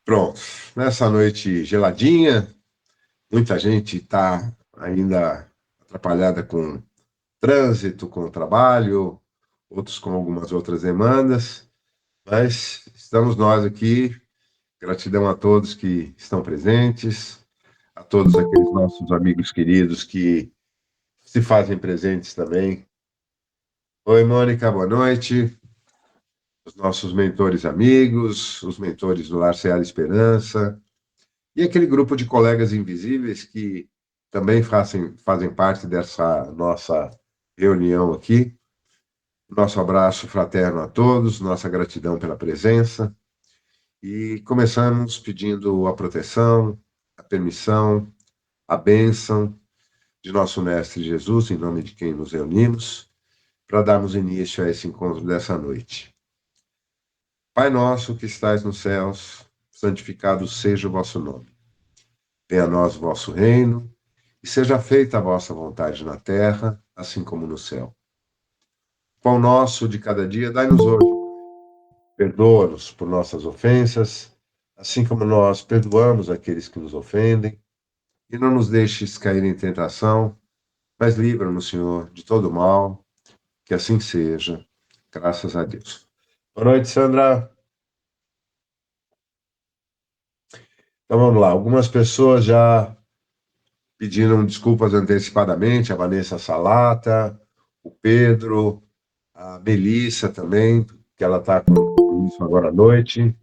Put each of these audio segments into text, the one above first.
Pronto, nessa noite geladinha, muita gente está ainda atrapalhada com trânsito, com trabalho, outros com algumas outras demandas, mas estamos nós aqui. Gratidão a todos que estão presentes, a todos aqueles nossos amigos queridos que se fazem presentes também. Oi, Mônica, boa noite. Os nossos mentores amigos, os mentores do Lar Seara Esperança, e aquele grupo de colegas invisíveis que também fazem parte dessa nossa reunião aqui. Nosso abraço fraterno a todos, nossa gratidão pela presença. E começamos pedindo a proteção, a permissão, a bênção de nosso Mestre Jesus, em nome de quem nos reunimos, para darmos início a esse encontro dessa noite. Pai nosso que estais nos céus, santificado seja o vosso nome. Venha a nós o vosso reino, e seja feita a vossa vontade na terra, assim como no céu. O pão nosso de cada dia dai-nos hoje. Perdoa-nos por nossas ofensas, assim como nós perdoamos aqueles que nos ofendem. E não nos deixes cair em tentação, mas livra-nos, Senhor, de todo mal. Que assim seja. Graças a Deus. Boa noite, Sandra. Então vamos lá. Algumas pessoas já pediram desculpas antecipadamente, a Vanessa Salata, o Pedro, a Melissa também, que ela está com isso agora à noite,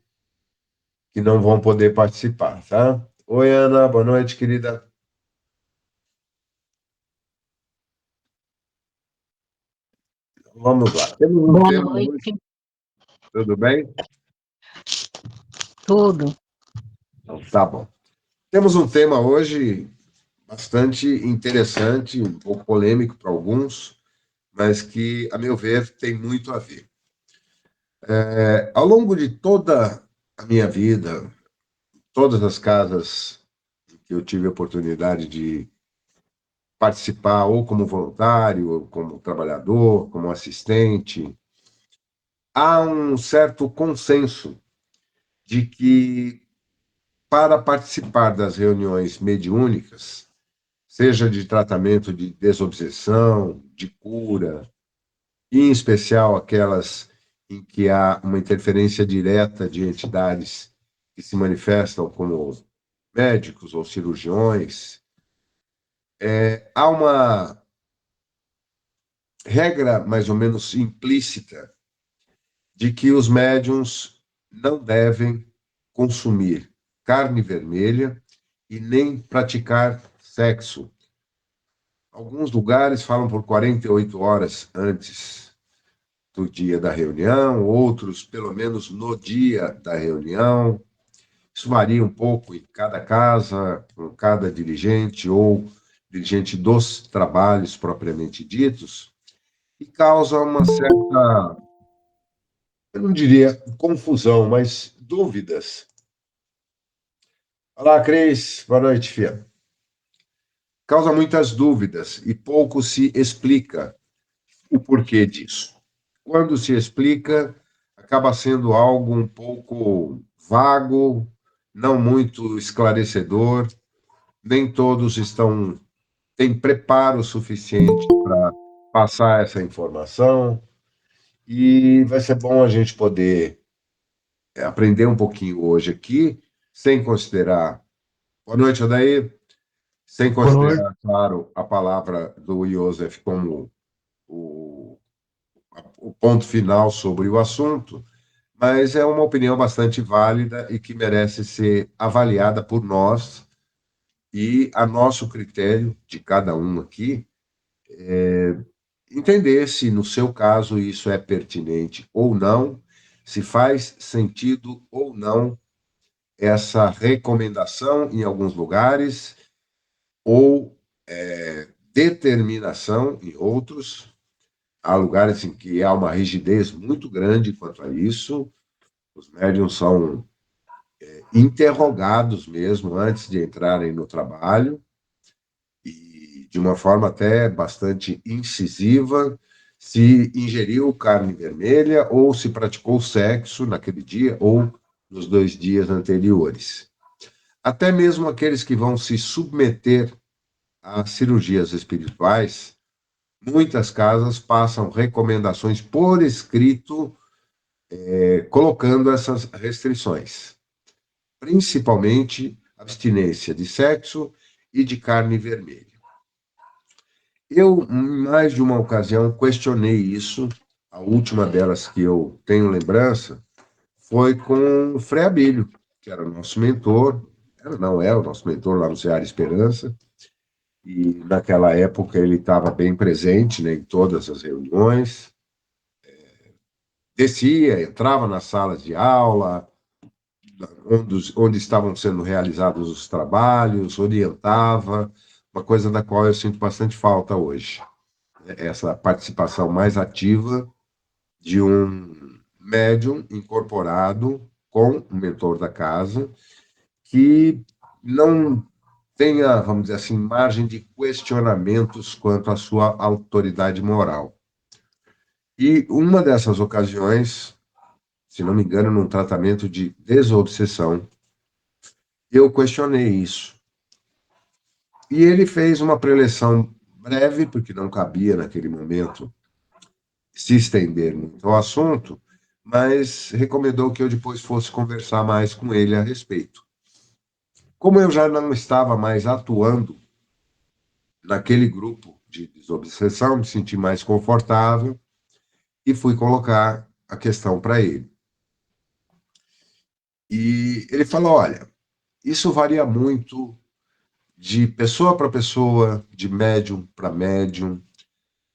que não vão poder participar, tá? Oi, Ana, boa noite, querida. Vamos lá. Temos um Boa tema hoje. noite, Tudo bem? tudo. Então, tá bom. Temos um tema hoje bastante interessante, um pouco polêmico para alguns, mas que, a meu ver, tem muito a ver. Ao longo de toda a minha vida, todas as casas que eu tive a oportunidade de participar, ou como voluntário, ou como trabalhador, como assistente, há um certo consenso de que, para participar das reuniões mediúnicas, seja de tratamento de desobsessão, de cura, e em especial aquelas em que há uma interferência direta de entidades que se manifestam como médicos ou cirurgiões, há uma regra mais ou menos implícita de que os médiums não devem consumir carne vermelha e nem praticar sexo. Alguns lugares falam por 48 horas antes do dia da reunião, outros pelo menos no dia da reunião. Isso varia um pouco em cada casa, com cada dirigente ou dirigente dos trabalhos propriamente ditos, e causa uma certa, eu não diria confusão, mas dúvidas. Olá, Cris. Boa noite, Fia. Causa muitas dúvidas e pouco se explica o porquê disso. Quando se explica, acaba sendo algo um pouco vago, não muito esclarecedor. Nem todos têm preparo suficiente para passar essa informação, e vai ser bom a gente poder aprender um pouquinho hoje aqui, sem considerar. Boa noite, Adair. Sem Boa noite. considerar, claro, a palavra do Joseph como o, o ponto final sobre o assunto, mas é uma opinião bastante válida e que merece ser avaliada por nós, e a nosso critério, de cada um aqui, entender se, no seu caso, isso é pertinente ou não, se faz sentido ou não essa recomendação em alguns lugares, ou determinação em outros. Há lugares em que há uma rigidez muito grande quanto a isso. Os médiuns são interrogados mesmo antes de entrarem no trabalho, e de uma forma até bastante incisiva, se ingeriu carne vermelha ou se praticou sexo naquele dia, ou nos 2 dias anteriores. Até mesmo aqueles que vão se submeter a cirurgias espirituais, muitas casas passam recomendações por escrito, colocando essas restrições, principalmente abstinência de sexo e de carne vermelha. Eu, em mais de uma ocasião, questionei isso. A última delas que eu tenho lembrança foi com o Frei Abílio, que era nosso mentor, não é o nosso mentor lá no Seara Esperança, e naquela época ele estava bem presente, né, em todas as reuniões, descia, entrava nas salas de aula, onde estavam sendo realizados os trabalhos, orientava, uma coisa da qual eu sinto bastante falta hoje, essa participação mais ativa de um médium incorporado com o mentor da casa, que não tenha, vamos dizer assim, margem de questionamentos quanto à sua autoridade moral. E uma dessas ocasiões, se não me engano, num tratamento de desobsessão, eu questionei isso. E ele fez uma preleção breve, porque não cabia naquele momento se estender muito ao assunto, mas recomendou que eu depois fosse conversar mais com ele a respeito. Como eu já não estava mais atuando naquele grupo de desobsessão, me senti mais confortável e fui colocar a questão para ele. E ele falou: olha, isso varia muito de pessoa para pessoa, de médium para médium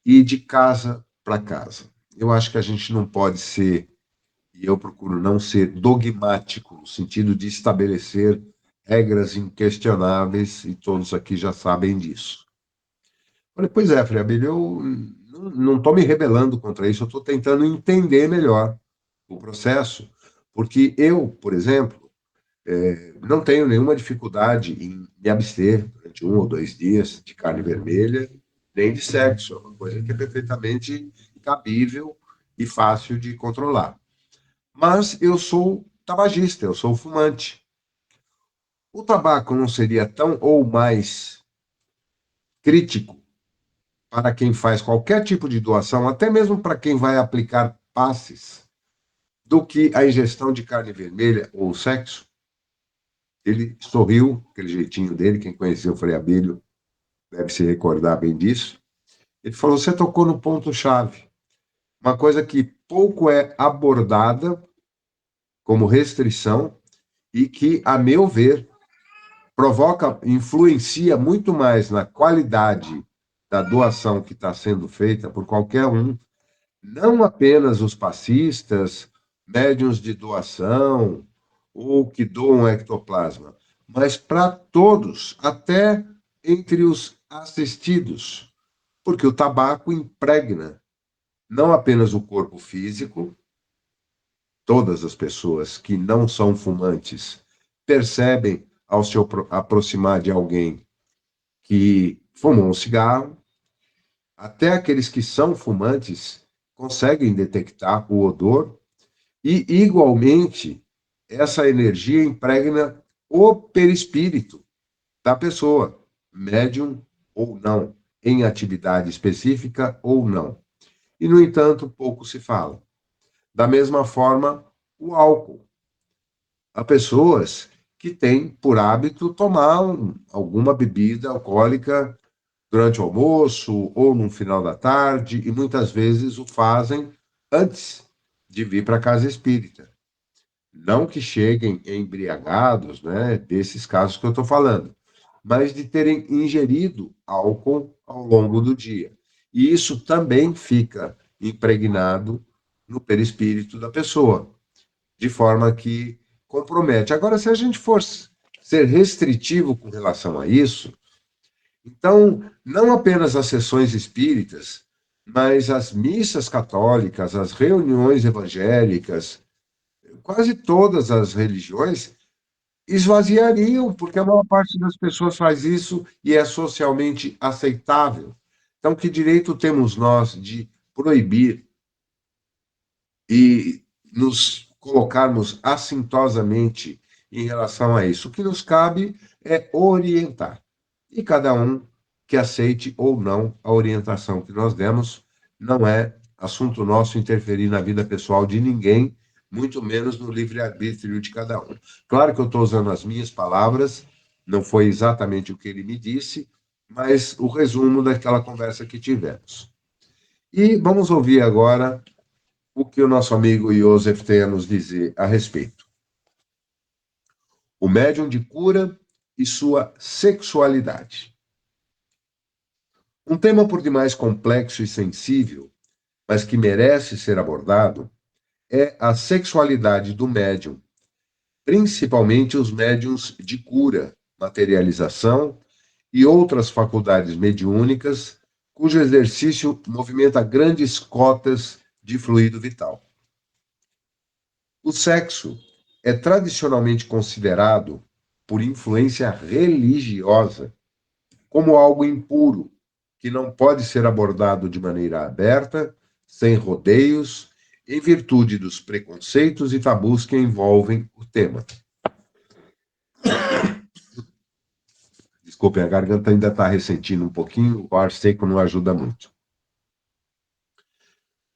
e de casa para casa. Eu acho que a gente não pode ser, e eu procuro não ser dogmático, no sentido de estabelecer regras inquestionáveis, e todos aqui já sabem disso. Falei, pois é, Frei Abílio, eu não estou me rebelando contra isso, eu estou tentando entender melhor o processo, porque eu, por exemplo, não tenho nenhuma dificuldade em me abster durante 1 ou 2 dias de carne vermelha, nem de sexo, é uma coisa que é perfeitamente cabível e fácil de controlar. Mas eu sou tabagista, eu sou fumante. O tabaco não seria tão ou mais crítico para quem faz qualquer tipo de doação, até mesmo para quem vai aplicar passes, do que a ingestão de carne vermelha ou sexo? Ele sorriu, aquele jeitinho dele, quem conheceu o Frei Abílio deve se recordar bem disso. Ele falou: você tocou no ponto-chave, uma coisa que pouco é abordada como restrição e que, a meu ver, provoca, influencia muito mais na qualidade da doação que está sendo feita por qualquer um, não apenas os passistas, médiuns de doação ou que doam ectoplasma, mas para todos, até entre os assistidos, porque o tabaco impregna não apenas o corpo físico, todas as pessoas que não são fumantes percebem ao se aproximar de alguém que fumou um cigarro, até aqueles que são fumantes conseguem detectar o odor e, igualmente, essa energia impregna o perispírito da pessoa, médium ou não, em atividade específica ou não. E, no entanto, pouco se fala. Da mesma forma, o álcool. Há pessoas que têm por hábito tomar alguma bebida alcoólica durante o almoço ou no final da tarde, e muitas vezes o fazem antes de vir para a casa espírita. Não que cheguem embriagados, né, desses casos que eu estou falando, mas de terem ingerido álcool ao longo do dia. E isso também fica impregnado no perispírito da pessoa, de forma que compromete. Agora, se a gente for ser restritivo com relação a isso, então, não apenas as sessões espíritas, mas as missas católicas, as reuniões evangélicas, quase todas as religiões esvaziariam, porque a maior parte das pessoas faz isso e é socialmente aceitável. Então, que direito temos nós de proibir e nos colocarmos assintosamente em relação a isso. O que nos cabe é orientar. E cada um que aceite ou não a orientação que nós demos, não é assunto nosso interferir na vida pessoal de ninguém, muito menos no livre-arbítrio de cada um. Claro que eu estou usando as minhas palavras, não foi exatamente o que ele me disse, mas o resumo daquela conversa que tivemos. E vamos ouvir agora o que o nosso amigo Joseph tem a nos dizer a respeito. O médium de cura e sua sexualidade. Um tema por demais complexo e sensível, mas que merece ser abordado, é a sexualidade do médium, principalmente os médiums de cura, materialização e outras faculdades mediúnicas, cujo exercício movimenta grandes cotas de fluido vital. O sexo é tradicionalmente considerado, por influência religiosa, como algo impuro, que não pode ser abordado de maneira aberta, sem rodeios, em virtude dos preconceitos e tabus que envolvem o tema. Desculpem, a garganta ainda está ressentindo um pouquinho, o ar seco não ajuda muito.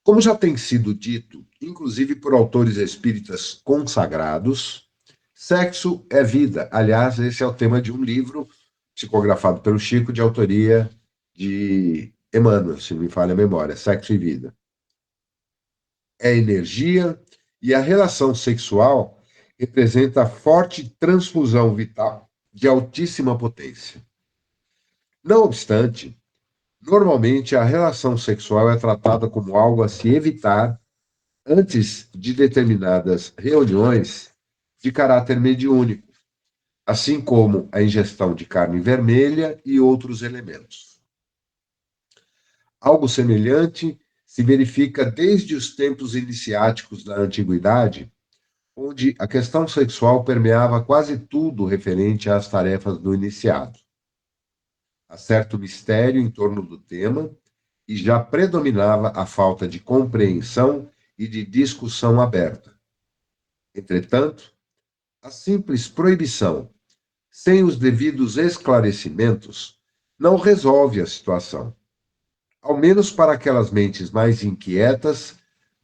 Como já tem sido dito, inclusive por autores espíritas consagrados, sexo é vida. Aliás, esse é o tema de um livro psicografado pelo Chico, de autoria de Emmanuel, se não me falha a memória, Sexo e Vida. É energia e a relação sexual representa forte transfusão vital de altíssima potência. Não obstante, normalmente a relação sexual é tratada como algo a se evitar antes de determinadas reuniões de caráter mediúnico, assim como a ingestão de carne vermelha e outros elementos. Algo semelhante se verifica desde os tempos iniciáticos da antiguidade, onde a questão sexual permeava quase tudo referente às tarefas do iniciado. Há certo mistério em torno do tema e já predominava a falta de compreensão e de discussão aberta. Entretanto, a simples proibição, sem os devidos esclarecimentos, não resolve a situação, ao menos para aquelas mentes mais inquietas,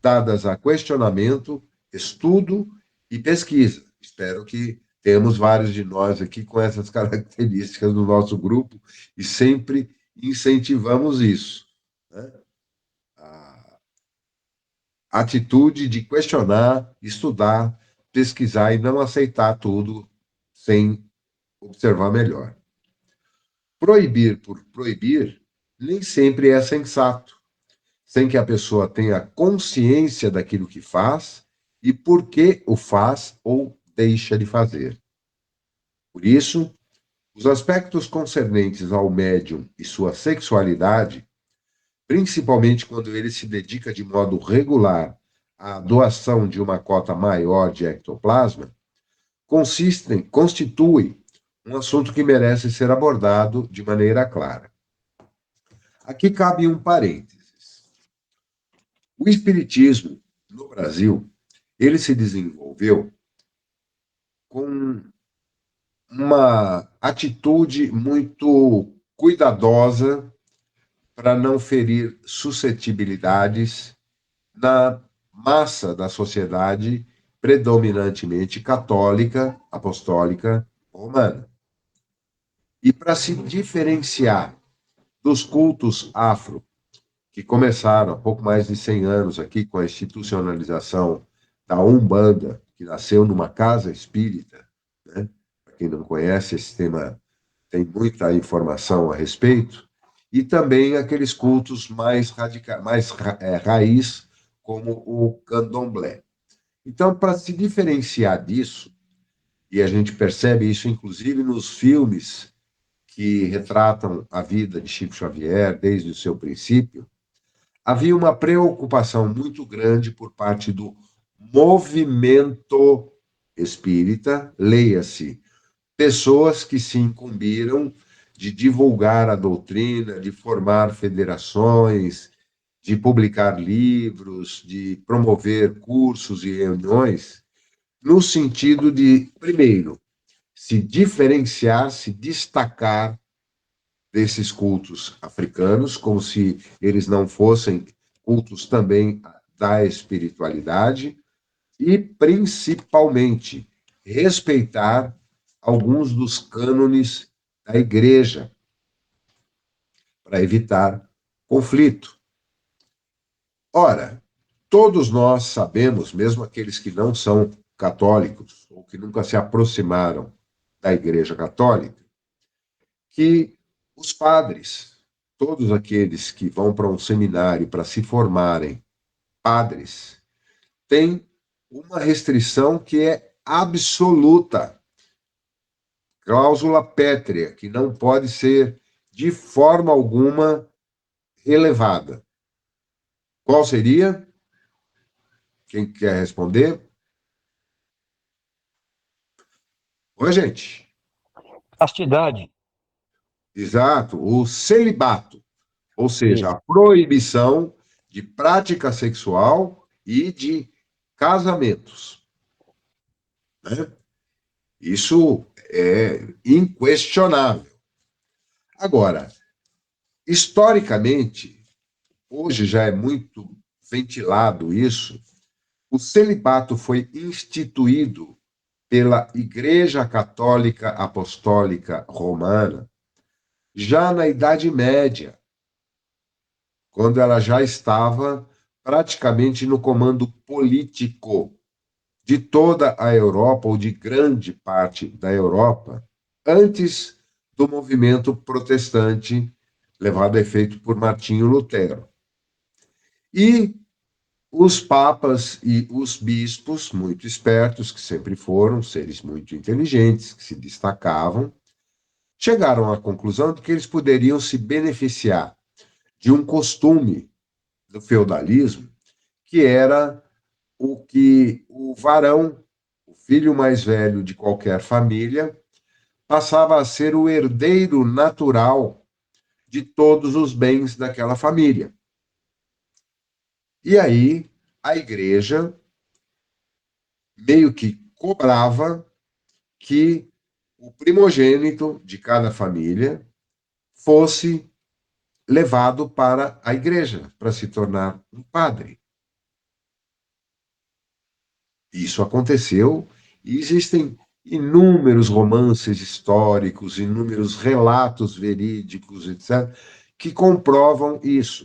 dadas a questionamento, estudo e pesquisa. Espero que tenhamos vários de nós aqui com essas características no nosso grupo e sempre incentivamos isso, né? A atitude de questionar, estudar, pesquisar e não aceitar tudo sem observar melhor. Proibir por proibir nem sempre é sensato, sem que a pessoa tenha consciência daquilo que faz e por que o faz ou deixa de fazer. Por isso, os aspectos concernentes ao médium e sua sexualidade, principalmente quando ele se dedica de modo regular à doação de uma cota maior de ectoplasma, constituem um assunto que merece ser abordado de maneira clara. Aqui cabe um parênteses. O espiritismo no Brasil, ele se desenvolveu com uma atitude muito cuidadosa para não ferir suscetibilidades na massa da sociedade predominantemente católica, apostólica, romana. E para se diferenciar dos cultos afro, que começaram há pouco mais de 100 anos aqui com a institucionalização da Umbanda, que nasceu numa casa espírita, né? Para quem não conhece, esse tema tem muita informação a respeito, e também aqueles cultos mais raiz, como o candomblé. Então, para se diferenciar disso, e a gente percebe isso inclusive nos filmes que retratam a vida de Chico Xavier desde o seu princípio, havia uma preocupação muito grande por parte do movimento espírita, leia-se, pessoas que se incumbiram de divulgar a doutrina, de formar federações, de publicar livros, de promover cursos e reuniões, no sentido de, primeiro, se diferenciar, se destacar desses cultos africanos, como se eles não fossem cultos também da espiritualidade, e, principalmente, respeitar alguns dos cânones da igreja, para evitar conflito. Ora, todos nós sabemos, mesmo aqueles que não são católicos, ou que nunca se aproximaram da Igreja Católica, que os padres, todos aqueles que vão para um seminário para se formarem padres, têm uma restrição que é absoluta, cláusula pétrea, que não pode ser de forma alguma elevada. Qual seria? Quem quer responder? Oi, gente. Castidade. Exato, o celibato, ou seja, Isso. a proibição de prática sexual e de casamentos. Né? Isso é inquestionável. Agora, historicamente, hoje já é muito ventilado isso, o celibato foi instituído pela Igreja Católica Apostólica Romana já na Idade Média, quando ela já estava praticamente no comando político de toda a Europa, ou de grande parte da Europa, antes do movimento protestante levado a efeito por Martinho Lutero. E os papas e os bispos, muito espertos, que sempre foram seres muito inteligentes, que se destacavam, chegaram à conclusão de que eles poderiam se beneficiar de um costume do feudalismo, que era o que o varão, o filho mais velho de qualquer família, passava a ser o herdeiro natural de todos os bens daquela família. E aí a igreja meio que cobrava que o primogênito de cada família fosse levado para a igreja para se tornar um padre. Isso aconteceu e existem inúmeros romances históricos, inúmeros relatos verídicos, etc., que comprovam isso.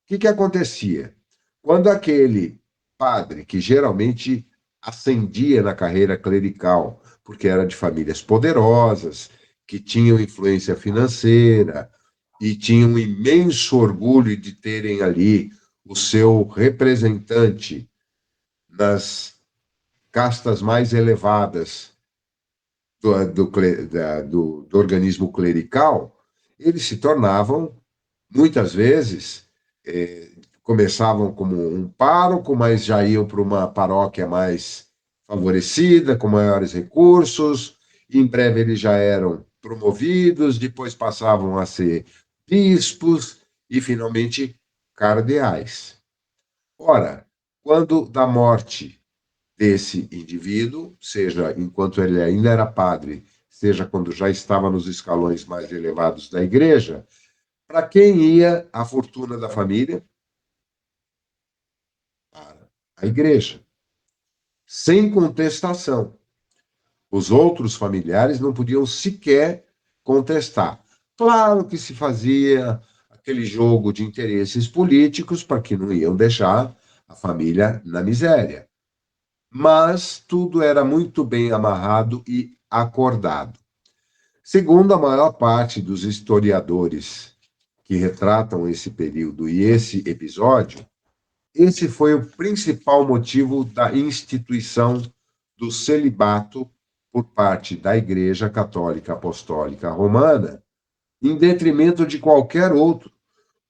O que acontecia? Quando aquele padre, que geralmente ascendia na carreira clerical, porque era de famílias poderosas, que tinham influência financeira e tinham um imenso orgulho de terem ali o seu representante nas castas mais elevadas do organismo clerical, eles se tornavam, muitas vezes, começavam como um pároco, mas já iam para uma paróquia mais favorecida, com maiores recursos. Em breve eles já eram promovidos, depois passavam a ser bispos e, finalmente, cardeais. Ora, quando da morte desse indivíduo, seja enquanto ele ainda era padre, seja quando já estava nos escalões mais elevados da igreja, para quem ia a fortuna da família? Para a igreja, sem contestação. Os outros familiares não podiam sequer contestar. Claro que se fazia aquele jogo de interesses políticos para que não iam deixar a família na miséria. Mas tudo era muito bem amarrado e acordado. Segundo a maior parte dos historiadores que retratam esse período e esse episódio, esse foi o principal motivo da instituição do celibato por parte da Igreja Católica Apostólica Romana, em detrimento de qualquer outro,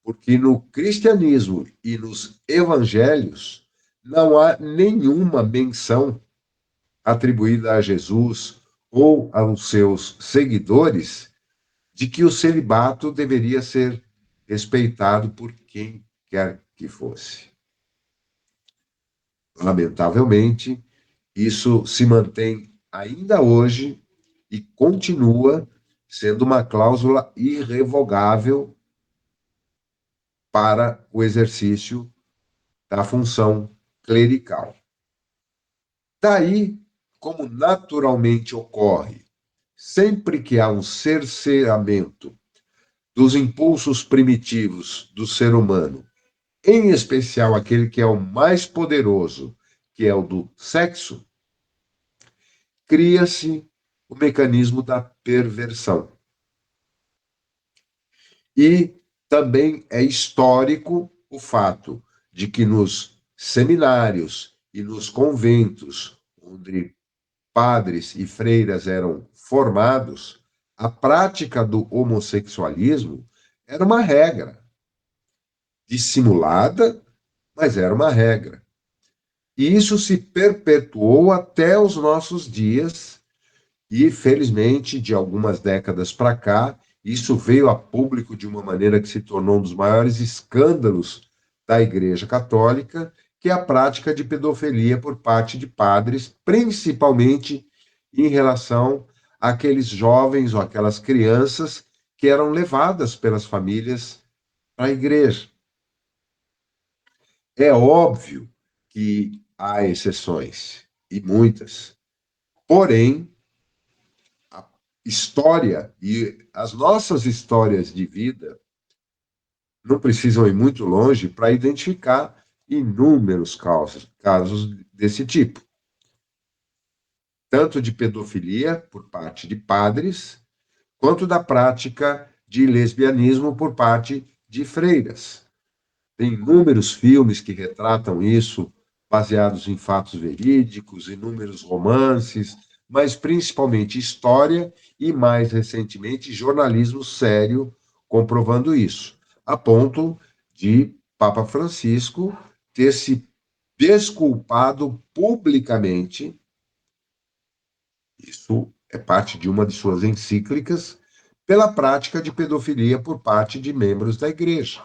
porque no cristianismo e nos evangelhos não há nenhuma menção atribuída a Jesus ou aos seus seguidores de que o celibato deveria ser respeitado por quem quer que fosse. Lamentavelmente, isso se mantém ainda hoje e continua sendo uma cláusula irrevogável para o exercício da função clerical. Daí, como naturalmente ocorre, sempre que há um cerceamento dos impulsos primitivos do ser humano, em especial aquele que é o mais poderoso, que é o do sexo, cria-se o mecanismo da perversão. E também é histórico o fato de que nos seminários e nos conventos, onde padres e freiras eram formados, a prática do homossexualismo era uma regra, dissimulada, mas era uma regra. E isso se perpetuou até os nossos dias, e felizmente, de algumas décadas para cá, isso veio a público de uma maneira que se tornou um dos maiores escândalos da Igreja Católica, que é a prática de pedofilia por parte de padres, principalmente em relação àqueles jovens ou aquelas crianças que eram levadas pelas famílias para a igreja. É óbvio que há exceções, e muitas. Porém, a história e as nossas histórias de vida não precisam ir muito longe para identificar inúmeros casos desse tipo, tanto de pedofilia por parte de padres, quanto da prática de lesbianismo por parte de freiras. Tem inúmeros filmes que retratam isso, baseados em fatos verídicos, inúmeros romances, mas principalmente história e, mais recentemente, jornalismo sério comprovando isso, a ponto de Papa Francisco ter se desculpado publicamente, isso é parte de uma de suas encíclicas, pela prática de pedofilia por parte de membros da igreja.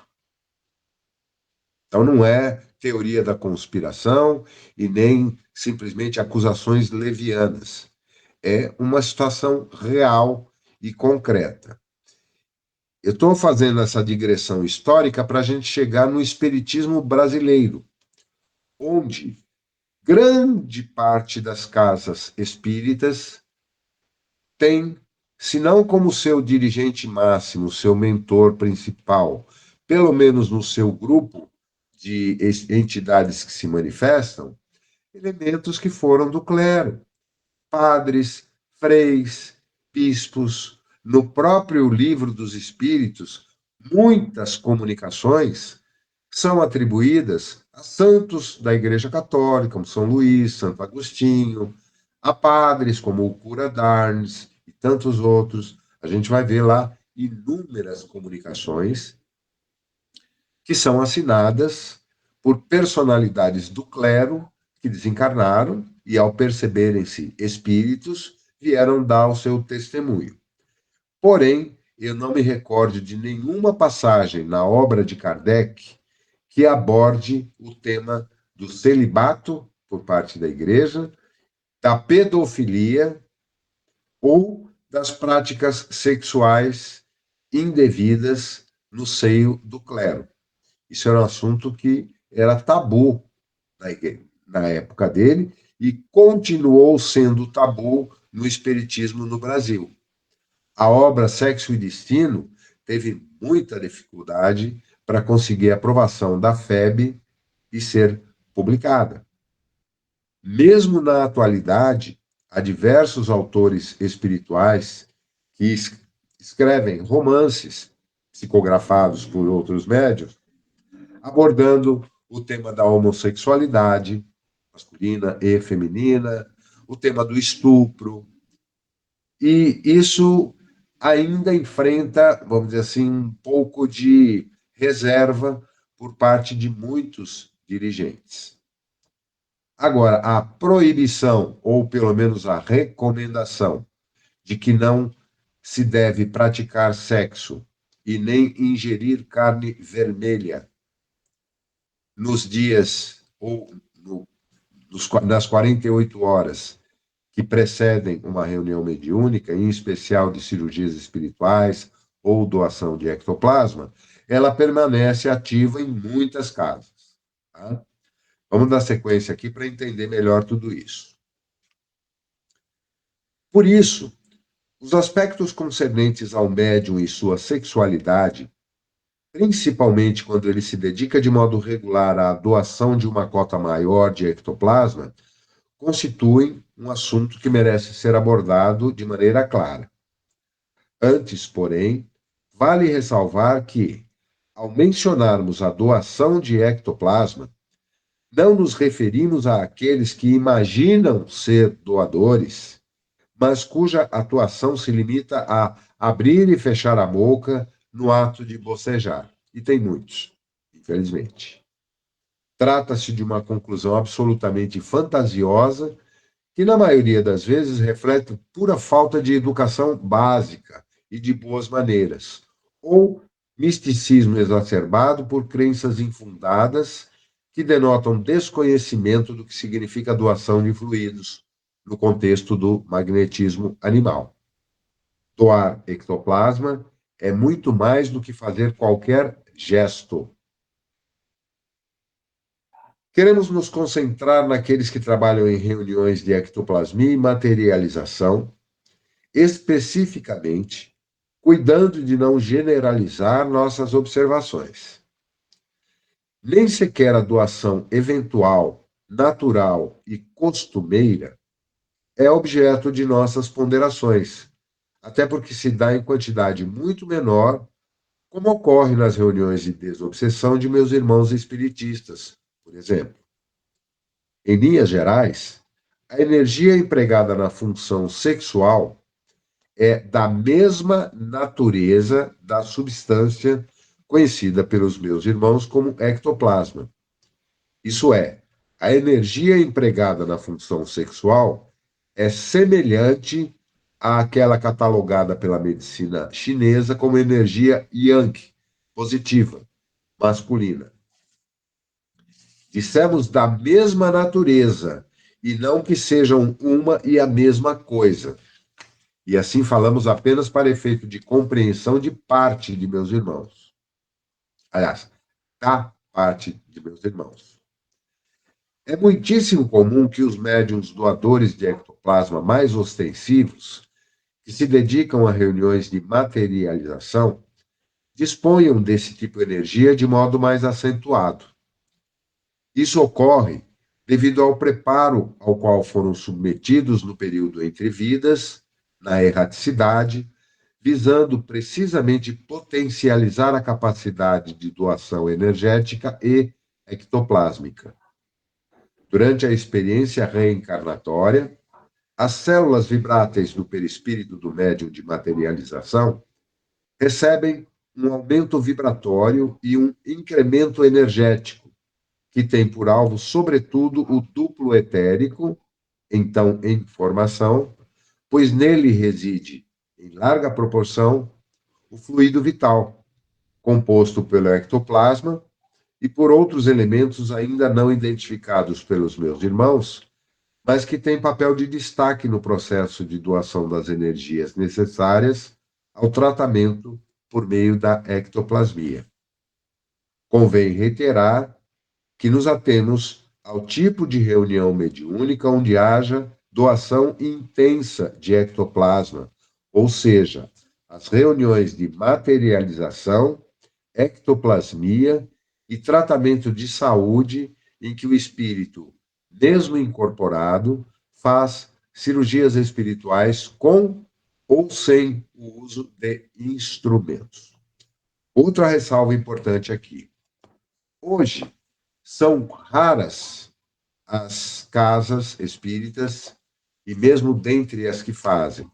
Então, não é teoria da conspiração e nem simplesmente acusações levianas. É uma situação real e concreta. Eu estou fazendo essa digressão histórica para a gente chegar no espiritismo brasileiro, onde grande parte das casas espíritas tem, se não como seu dirigente máximo, seu mentor principal, pelo menos no seu grupo de entidades que se manifestam, elementos que foram do clero, padres, freis, bispos. No próprio livro dos Espíritos, muitas comunicações são atribuídas a santos da Igreja Católica, como São Luís, Santo Agostinho, a padres como o cura d'Arnes e tantos outros. A gente vai ver lá inúmeras comunicações que são assinadas por personalidades do clero que desencarnaram e, ao perceberem-se espíritos, vieram dar o seu testemunho. Porém, eu não me recordo de nenhuma passagem na obra de Kardec que aborde o tema do celibato por parte da igreja, da pedofilia ou das práticas sexuais indevidas no seio do clero. Isso era um assunto que era tabu na época dele e continuou sendo tabu no espiritismo no Brasil. A obra Sexo e Destino teve muita dificuldade para conseguir a aprovação da FEB e ser publicada. Mesmo na atualidade, há diversos autores espirituais que escrevem romances psicografados por outros médios, abordando o tema da homossexualidade, masculina e feminina, o tema do estupro, e isso ainda enfrenta, vamos dizer assim, um pouco de reserva por parte de muitos dirigentes. Agora, a proibição, ou pelo menos a recomendação, de que não se deve praticar sexo e nem ingerir carne vermelha nos dias ou nas 48 horas que precedem uma reunião mediúnica, em especial de cirurgias espirituais ou doação de ectoplasma, ela permanece ativa em muitas casas. Tá? Vamos dar sequência aqui para entender melhor tudo isso. Por isso, os aspectos concernentes ao médium e sua sexualidade, principalmente quando ele se dedica de modo regular à doação de uma cota maior de ectoplasma, constituem um assunto que merece ser abordado de maneira clara. Antes, porém, vale ressalvar que, ao mencionarmos a doação de ectoplasma, não nos referimos àqueles que imaginam ser doadores, mas cuja atuação se limita a abrir e fechar a boca no ato de bocejar. E tem muitos, infelizmente. Trata-se de uma conclusão absolutamente fantasiosa que, na maioria das vezes, reflete pura falta de educação básica e de boas maneiras, ou misticismo exacerbado por crenças infundadas que denotam desconhecimento do que significa a doação de fluidos no contexto do magnetismo animal. Doar ectoplasma é muito mais do que fazer qualquer gesto. Queremos nos concentrar naqueles que trabalham em reuniões de ectoplasmia e materialização, especificamente, cuidando de não generalizar nossas observações. Nem sequer a doação eventual, natural e costumeira é objeto de nossas ponderações, até porque se dá em quantidade muito menor, como ocorre nas reuniões de desobsessão de meus irmãos espiritistas, por exemplo. Em linhas gerais, a energia empregada na função sexual é da mesma natureza da substância conhecida pelos meus irmãos como ectoplasma. Isso é, a energia empregada na função sexual é semelhante àquela catalogada pela medicina chinesa como energia yang, positiva, masculina. Dissemos da mesma natureza, e não que sejam uma e a mesma coisa. E assim falamos apenas para efeito de compreensão de parte de meus irmãos. Aliás, da parte de meus irmãos. É muitíssimo comum que os médiuns doadores de ectoplasma mais ostensivos, que se dedicam a reuniões de materialização, disponham desse tipo de energia de modo mais acentuado. Isso ocorre devido ao preparo ao qual foram submetidos no período entre vidas, na erraticidade, visando precisamente potencializar a capacidade de doação energética e ectoplásmica. Durante a experiência reencarnatória, as células vibráteis do perispírito do médium de materialização recebem um aumento vibratório e um incremento energético, que tem por alvo, sobretudo, o duplo etérico, então em formação, pois nele reside, em larga proporção, o fluido vital, composto pelo ectoplasma e por outros elementos ainda não identificados pelos meus irmãos, mas que têm papel de destaque no processo de doação das energias necessárias ao tratamento por meio da ectoplasmia. Convém reiterar que nos atemos ao tipo de reunião mediúnica onde haja doação intensa de ectoplasma, ou seja, as reuniões de materialização, ectoplasmia e tratamento de saúde em que o espírito, mesmo incorporado, faz cirurgias espirituais com ou sem o uso de instrumentos. Outra ressalva importante aqui. Hoje, são raras as casas espíritas, e mesmo dentre as que fazem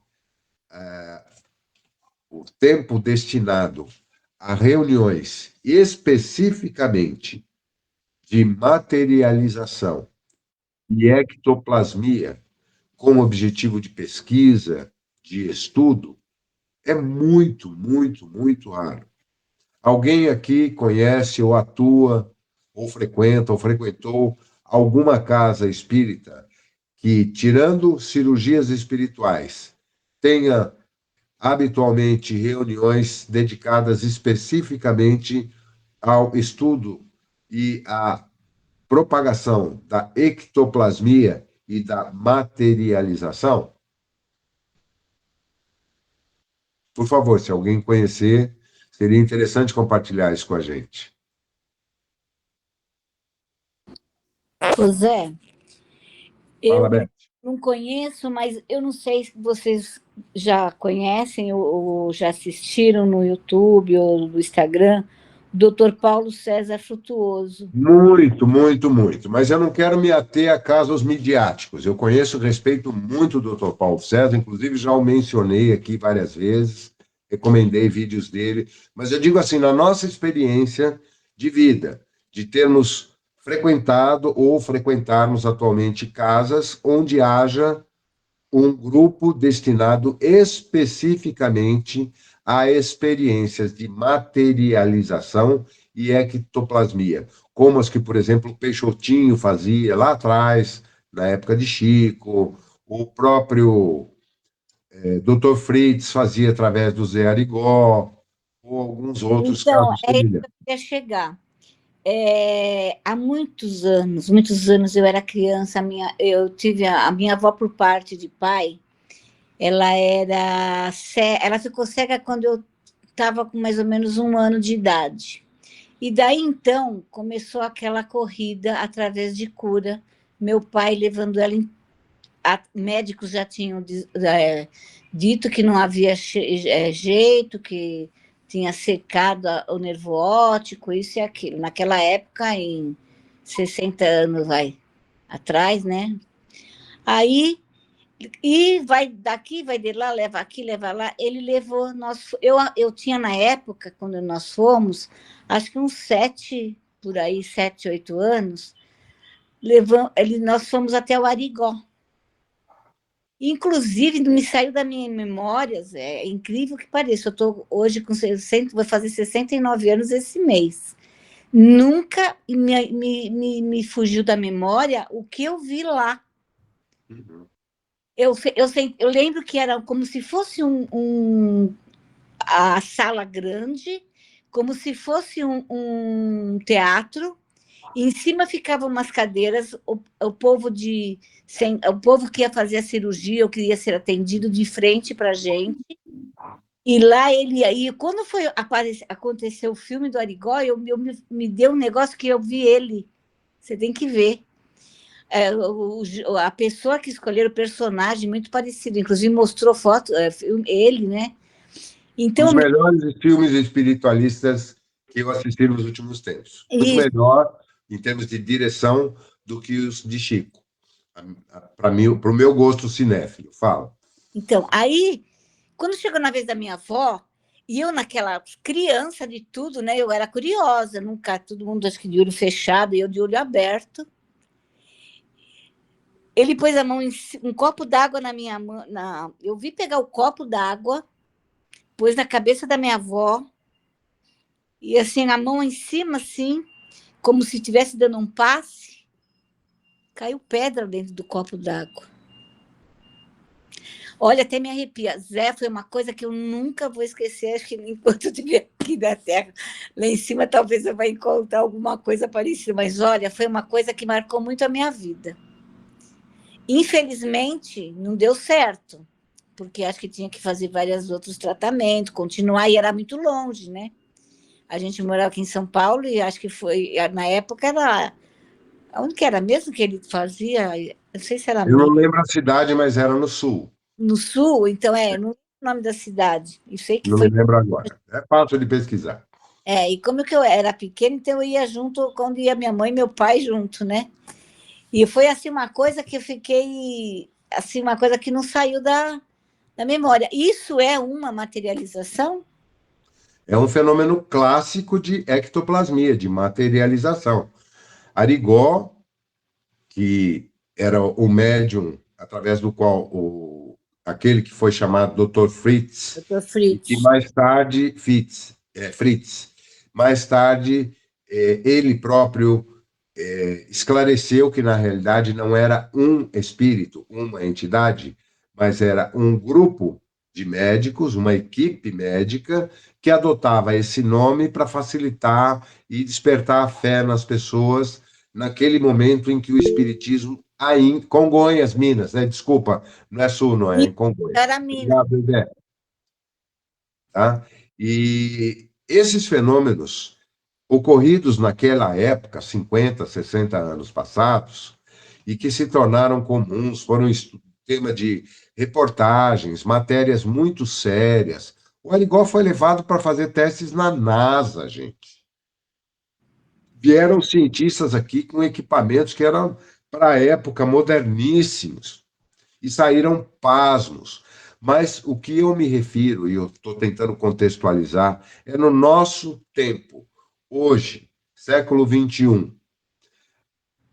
o tempo destinado a reuniões especificamente de materialização e ectoplasmia com objetivo de pesquisa, de estudo, é muito, muito, muito raro. Alguém aqui conhece ou atua ou frequenta ou frequentou alguma casa espírita que, tirando cirurgias espirituais, tenha habitualmente reuniões dedicadas especificamente ao estudo e à propagação da ectoplasmia e da materialização? Por favor, se alguém conhecer, seria interessante compartilhar isso com a gente. Pois é, eu Fala, Beth. não conheço, mas eu não sei se vocês já conhecem ou já assistiram no YouTube ou no Instagram, o Dr. Paulo César Frutuoso. Muito, muito, muito. Mas eu não quero me ater a casos midiáticos. Eu conheço e respeito muito o Dr. Paulo César, inclusive já o mencionei aqui várias vezes, recomendei vídeos dele, mas eu digo assim, na nossa experiência de vida, de termos frequentado ou frequentarmos atualmente casas onde haja um grupo destinado especificamente a experiências de materialização e ectoplasmia, como as que, por exemplo, o Peixotinho fazia lá atrás, na época de Chico, o próprio Dr. Fritz fazia através do Zé Arigó, ou alguns outros Então, casos é isso semelhantes. que eu queria chegar. Há muitos anos, eu era criança, eu tive a minha avó por parte de pai, ela ficou cega quando eu estava com mais ou menos 1 ano de idade. E daí então começou aquela corrida através de cura, meu pai levando ela médicos já tinham dito que não havia jeito, que tinha secado o nervo óptico, isso e aquilo. Naquela época, em 60 anos atrás, né? Aí, e vai daqui, vai de lá, leva aqui, leva lá. Ele levou, eu tinha na época, quando nós fomos, acho que uns 7, 8 anos, nós fomos até o Arigó. Inclusive, me saiu da minha memória, é incrível que pareça, eu estou hoje com 60, vou fazer 69 anos esse mês. Nunca me fugiu da memória o que eu vi lá. Eu lembro que era como se fosse a sala grande, como se fosse um teatro. Em cima ficavam umas cadeiras, o povo que ia fazer a cirurgia ou que ia ser atendido de frente para a gente. E lá quando aconteceu o filme do Arigó, me deu um negócio que eu vi ele. Você tem que ver. A pessoa que escolheu o personagem muito parecido, inclusive mostrou foto, ele, né? Então, Os melhores filmes espiritualistas que eu assisti nos últimos tempos. Muito melhor em termos de direção do que os de Chico. Para mim, para o meu gosto cinéfilo. Fala. Então, aí, quando chegou na vez da minha avó, e eu naquela criança de tudo, né? Eu era curiosa, nunca, todo mundo acho que de olho fechado, e eu de olho aberto. Ele pôs a mão em um copo d'água na minha mão. Eu vi pegar o copo d'água, pôs na cabeça da minha avó, e assim, a mão em cima, assim, como se estivesse dando um passe, caiu pedra dentro do copo d'água. Olha, até me arrepia. Zé, foi uma coisa que eu nunca vou esquecer, acho que enquanto eu estiver aqui na Terra. Lá em cima talvez eu vá encontrar alguma coisa parecida, mas olha, foi uma coisa que marcou muito a minha vida. Infelizmente, não deu certo, porque acho que tinha que fazer vários outros tratamentos, continuar, e era muito longe, né? A gente morava aqui em São Paulo e acho que foi, na época era... Onde que era mesmo que ele fazia? Eu não sei se era... Eu não lembro a cidade, mas era no sul. No sul, então não lembro o nome da cidade. Eu sei que não foi... me lembro agora. É fácil de pesquisar. E como que eu era pequena, então eu ia junto, quando ia minha mãe e meu pai junto, né? E foi assim uma coisa que eu fiquei... Assim, uma coisa que não saiu da memória. Isso é uma materialização? É um fenômeno clássico de ectoplasmia, de materialização. Arigó, que era o médium através do qual aquele que foi chamado Dr. Fritz, Dr. e que Fritz. mais tarde, Fritz, mais tarde ele próprio esclareceu que, na realidade, não era um espírito, uma entidade, mas era um grupo de médicos, uma equipe médica, que adotava esse nome para facilitar e despertar a fé nas pessoas naquele momento em que o espiritismo, aí, Congonhas, Minas, né? Desculpa, não é Sul, não é em Congonhas. Era Minas. Obrigado, Ivete. Tá? E esses fenômenos ocorridos naquela época, 50, 60 anos passados, e que se tornaram comuns, foram tema de reportagens, matérias muito sérias. O Arigó foi levado para fazer testes na NASA, gente. Vieram cientistas aqui com equipamentos que eram, para a época, moderníssimos, e saíram pasmos. Mas o que eu me refiro, e eu estou tentando contextualizar, é no nosso tempo, hoje, século XXI.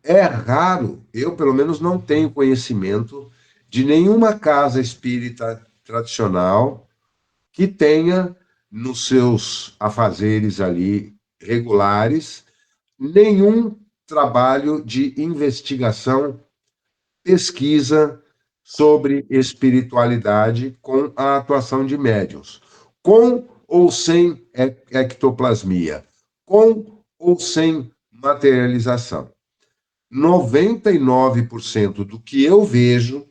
É raro, eu pelo menos não tenho conhecimento de nenhuma casa espírita tradicional que tenha nos seus afazeres ali regulares nenhum trabalho de investigação, pesquisa sobre espiritualidade com a atuação de médiuns, com ou sem ectoplasmia, com ou sem materialização. 99% do que eu vejo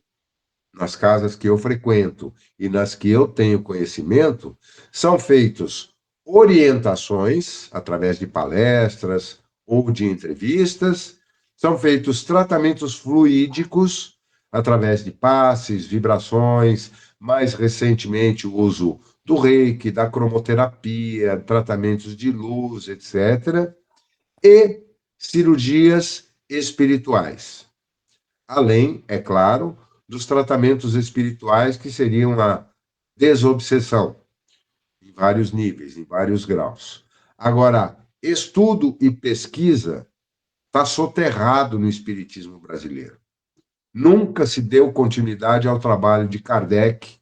nas casas que eu frequento e nas que eu tenho conhecimento são feitos orientações através de palestras ou de entrevistas, são feitos tratamentos fluídicos através de passes, vibrações, mais recentemente o uso do reiki, da cromoterapia, tratamentos de luz, etc., e cirurgias espirituais. Além, é claro, dos tratamentos espirituais que seriam a desobsessão, em vários níveis, em vários graus. Agora, estudo e pesquisa está soterrado no espiritismo brasileiro. Nunca se deu continuidade ao trabalho de Kardec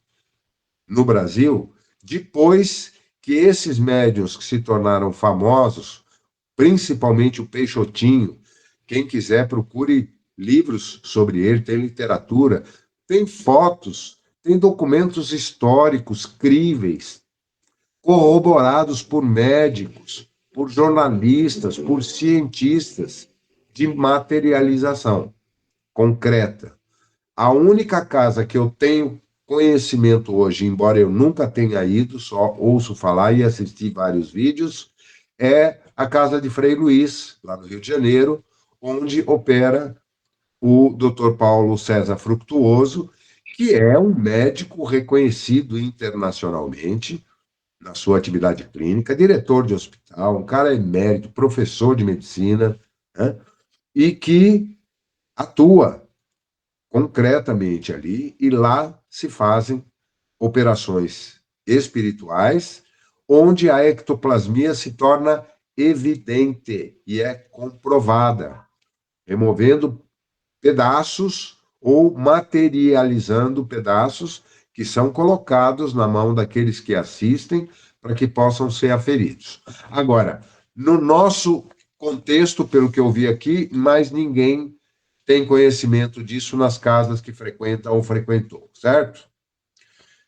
no Brasil, depois que esses médiuns que se tornaram famosos, principalmente o Peixotinho, quem quiser procure livros sobre ele, tem literatura, tem fotos, tem documentos históricos críveis, corroborados por médicos, por jornalistas, por cientistas de materialização concreta. A única casa que eu tenho conhecimento hoje, embora eu nunca tenha ido, só ouço falar e assisti vários vídeos, é a casa de Frei Luís, lá no Rio de Janeiro, onde opera o Dr. Paulo César Fructuoso, que é um médico reconhecido internacionalmente na sua atividade clínica, diretor de hospital, um cara emérito, professor de medicina, né? E que atua concretamente ali, e lá se fazem operações espirituais, onde a ectoplasmia se torna evidente e é comprovada, removendo pedaços ou materializando pedaços que são colocados na mão daqueles que assistem para que possam ser aferidos. Agora, no nosso contexto, pelo que eu vi aqui, mais ninguém tem conhecimento disso nas casas que frequenta ou frequentou, certo?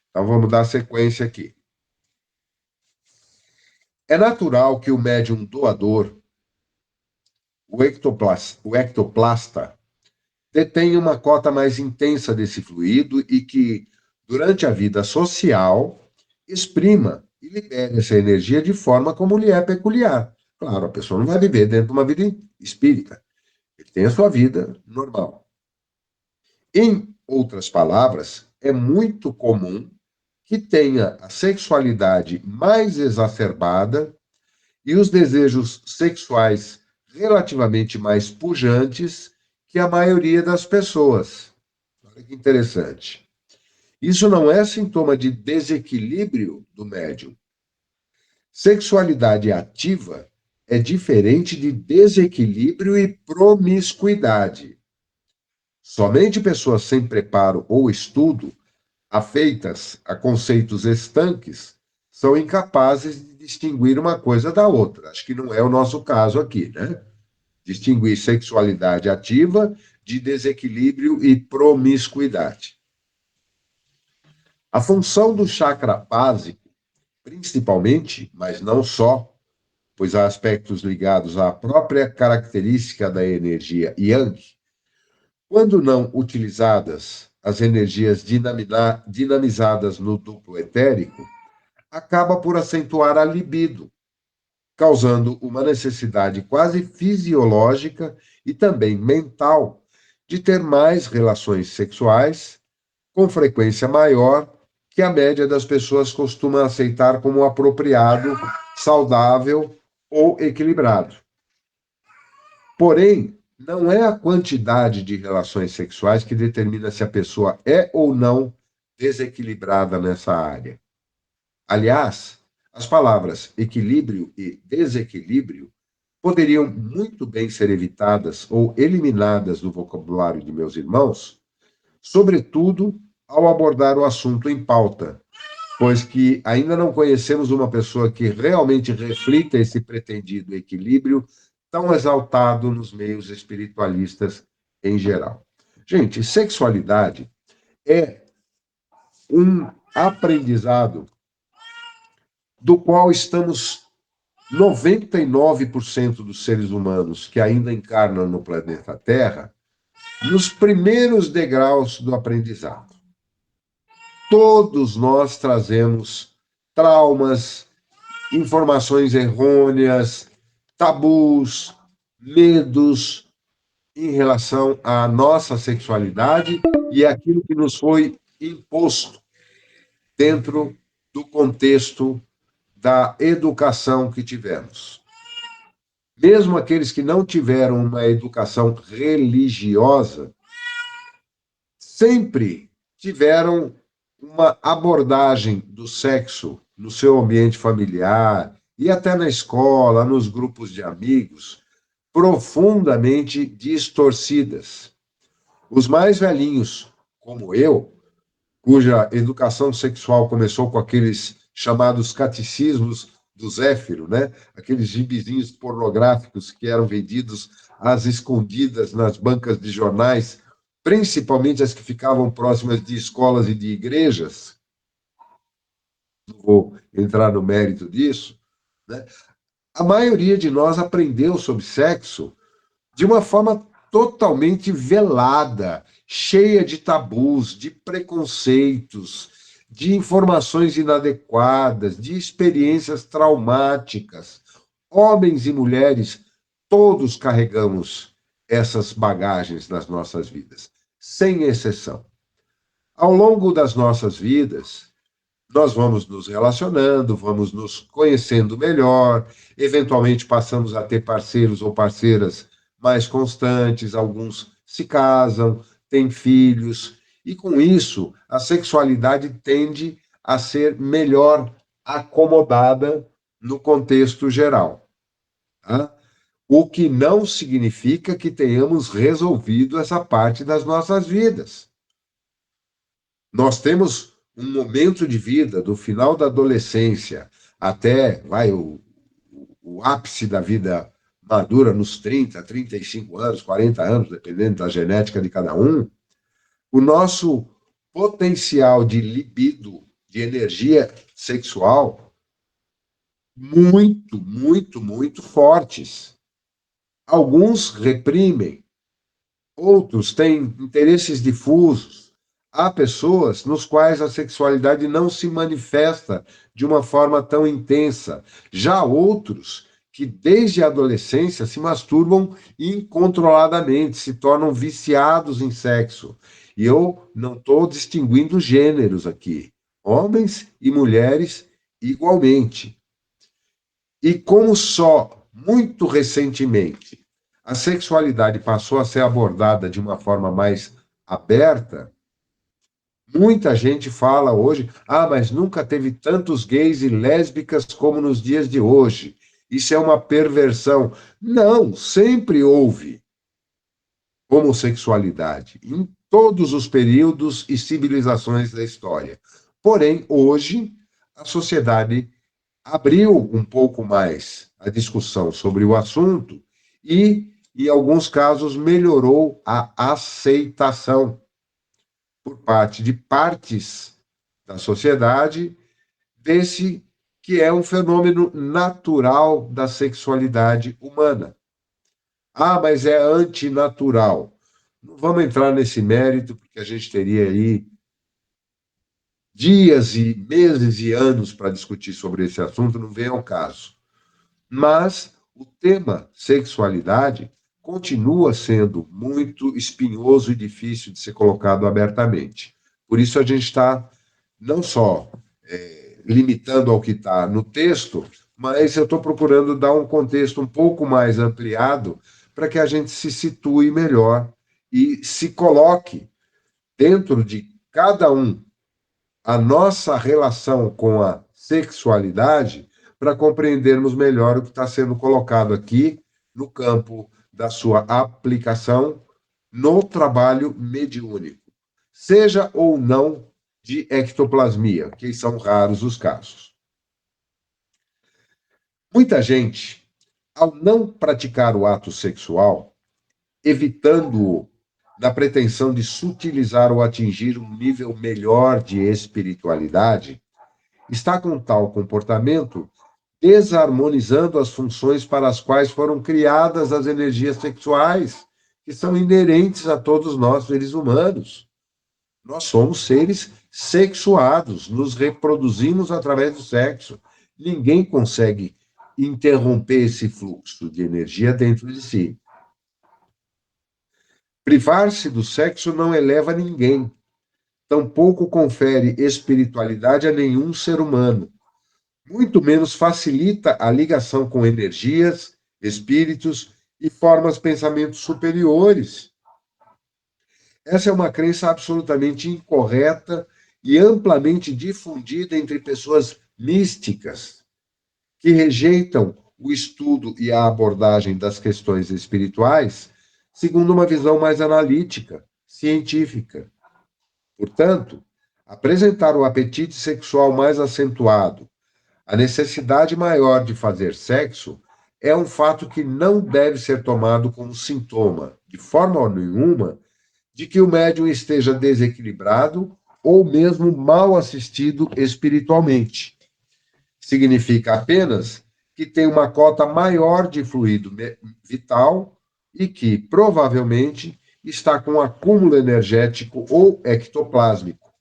Então vamos dar sequência aqui. É natural que o médium doador, o ectoplasta, detém uma cota mais intensa desse fluido e que, durante a vida social, exprima e libere essa energia de forma como lhe é peculiar. Claro, a pessoa não vai viver dentro de uma vida espírita. Ele tem a sua vida normal. Em outras palavras, é muito comum que tenha a sexualidade mais exacerbada e os desejos sexuais relativamente mais pujantes que a maioria das pessoas. Olha que interessante. Isso não é sintoma de desequilíbrio do médium. Sexualidade ativa é diferente de desequilíbrio e promiscuidade. Somente pessoas sem preparo ou estudo, afeitas a conceitos estanques, são incapazes de distinguir uma coisa da outra. Acho que não é o nosso caso aqui, né? Distinguir sexualidade ativa de desequilíbrio e promiscuidade. A função do chakra básico, principalmente, mas não só, pois há aspectos ligados à própria característica da energia Yang, quando não utilizadas, as energias dinamizadas no duplo etérico, acaba por acentuar a libido, causando uma necessidade quase fisiológica e também mental de ter mais relações sexuais, com frequência maior que a média das pessoas costuma aceitar como apropriado, saudável ou equilibrado. Porém, não é a quantidade de relações sexuais que determina se a pessoa é ou não desequilibrada nessa área. Aliás, as palavras equilíbrio e desequilíbrio poderiam muito bem ser evitadas ou eliminadas do vocabulário de meus irmãos, sobretudo ao abordar o assunto em pauta, pois que ainda não conhecemos uma pessoa que realmente reflita esse pretendido equilíbrio tão exaltado nos meios espiritualistas em geral. Gente, sexualidade é um aprendizado do qual estamos 99% dos seres humanos que ainda encarnam no planeta Terra nos primeiros degraus do aprendizado. Todos nós trazemos traumas, informações errôneas, tabus, medos em relação à nossa sexualidade e aquilo que nos foi imposto dentro do contexto da educação que tivemos. Mesmo aqueles que não tiveram uma educação religiosa, sempre tiveram uma abordagem do sexo no seu ambiente familiar e até na escola, nos grupos de amigos, profundamente distorcidas. Os mais velhinhos, como eu, cuja educação sexual começou com aqueles chamados catecismos do Zéfiro, né? Aqueles gibizinhos pornográficos que eram vendidos às escondidas nas bancas de jornais, principalmente as que ficavam próximas de escolas e de igrejas. Não vou entrar no mérito disso, né? A maioria de nós aprendeu sobre sexo de uma forma totalmente velada, cheia de tabus, de preconceitos, de informações inadequadas, de experiências traumáticas. Homens e mulheres, todos carregamos essas bagagens nas nossas vidas, sem exceção. Ao longo das nossas vidas, nós vamos nos relacionando, vamos nos conhecendo melhor, eventualmente passamos a ter parceiros ou parceiras mais constantes, alguns se casam, têm filhos, e com isso a sexualidade tende a ser melhor acomodada no contexto geral. Tá? O que não significa que tenhamos resolvido essa parte das nossas vidas. Nós temos um momento de vida, do final da adolescência até o ápice da vida madura, nos 30, 35 anos, 40 anos, dependendo da genética de cada um, o nosso potencial de libido, de energia sexual, muito, muito, muito fortes. Alguns reprimem, outros têm interesses difusos. Há pessoas nos quais a sexualidade não se manifesta de uma forma tão intensa. Já outros que, desde a adolescência, se masturbam incontroladamente, se tornam viciados em sexo. E eu não estou distinguindo gêneros aqui. Homens e mulheres igualmente. E como só muito recentemente a sexualidade passou a ser abordada de uma forma mais aberta, muita gente fala hoje, mas nunca teve tantos gays e lésbicas como nos dias de hoje. Isso é uma perversão. Não, sempre houve homossexualidade, em todos os períodos e civilizações da história. Porém, hoje, a sociedade abriu um pouco mais a discussão sobre o assunto e, em alguns casos, melhorou a aceitação por parte de partes da sociedade desse que é um fenômeno natural da sexualidade humana. Ah, mas é antinatural. Não vamos entrar nesse mérito, porque a gente teria aí dias e meses e anos para discutir sobre esse assunto, não vem ao caso. Mas o tema sexualidade continua sendo muito espinhoso e difícil de ser colocado abertamente. Por isso a gente está não só limitando ao que está no texto, mas eu estou procurando dar um contexto um pouco mais ampliado para que a gente se situe melhor e se coloque dentro de cada um a nossa relação com a sexualidade para compreendermos melhor o que está sendo colocado aqui no campo da sua aplicação no trabalho mediúnico, seja ou não de ectoplasmia, que são raros os casos. Muita gente, ao não praticar o ato sexual, evitando-o na pretensão de sutilizar ou atingir um nível melhor de espiritualidade, está com tal comportamento desarmonizando as funções para as quais foram criadas as energias sexuais, que são inerentes a todos nós, seres humanos. Nós somos seres sexuados, nos reproduzimos através do sexo. Ninguém consegue interromper esse fluxo de energia dentro de si. Privar-se do sexo não eleva ninguém, tampouco confere espiritualidade a nenhum ser humano, muito menos facilita a ligação com energias, espíritos e formas de pensamento superiores. Essa é uma crença absolutamente incorreta e amplamente difundida entre pessoas místicas, que rejeitam o estudo e a abordagem das questões espirituais segundo uma visão mais analítica, científica. Portanto, apresentar o apetite sexual mais acentuado, a necessidade maior de fazer sexo, é um fato que não deve ser tomado como sintoma, de forma nenhuma, de que o médium esteja desequilibrado ou mesmo mal assistido espiritualmente. Significa apenas que tem uma cota maior de fluido vital e que, provavelmente, está com acúmulo energético ou ectoplásmico.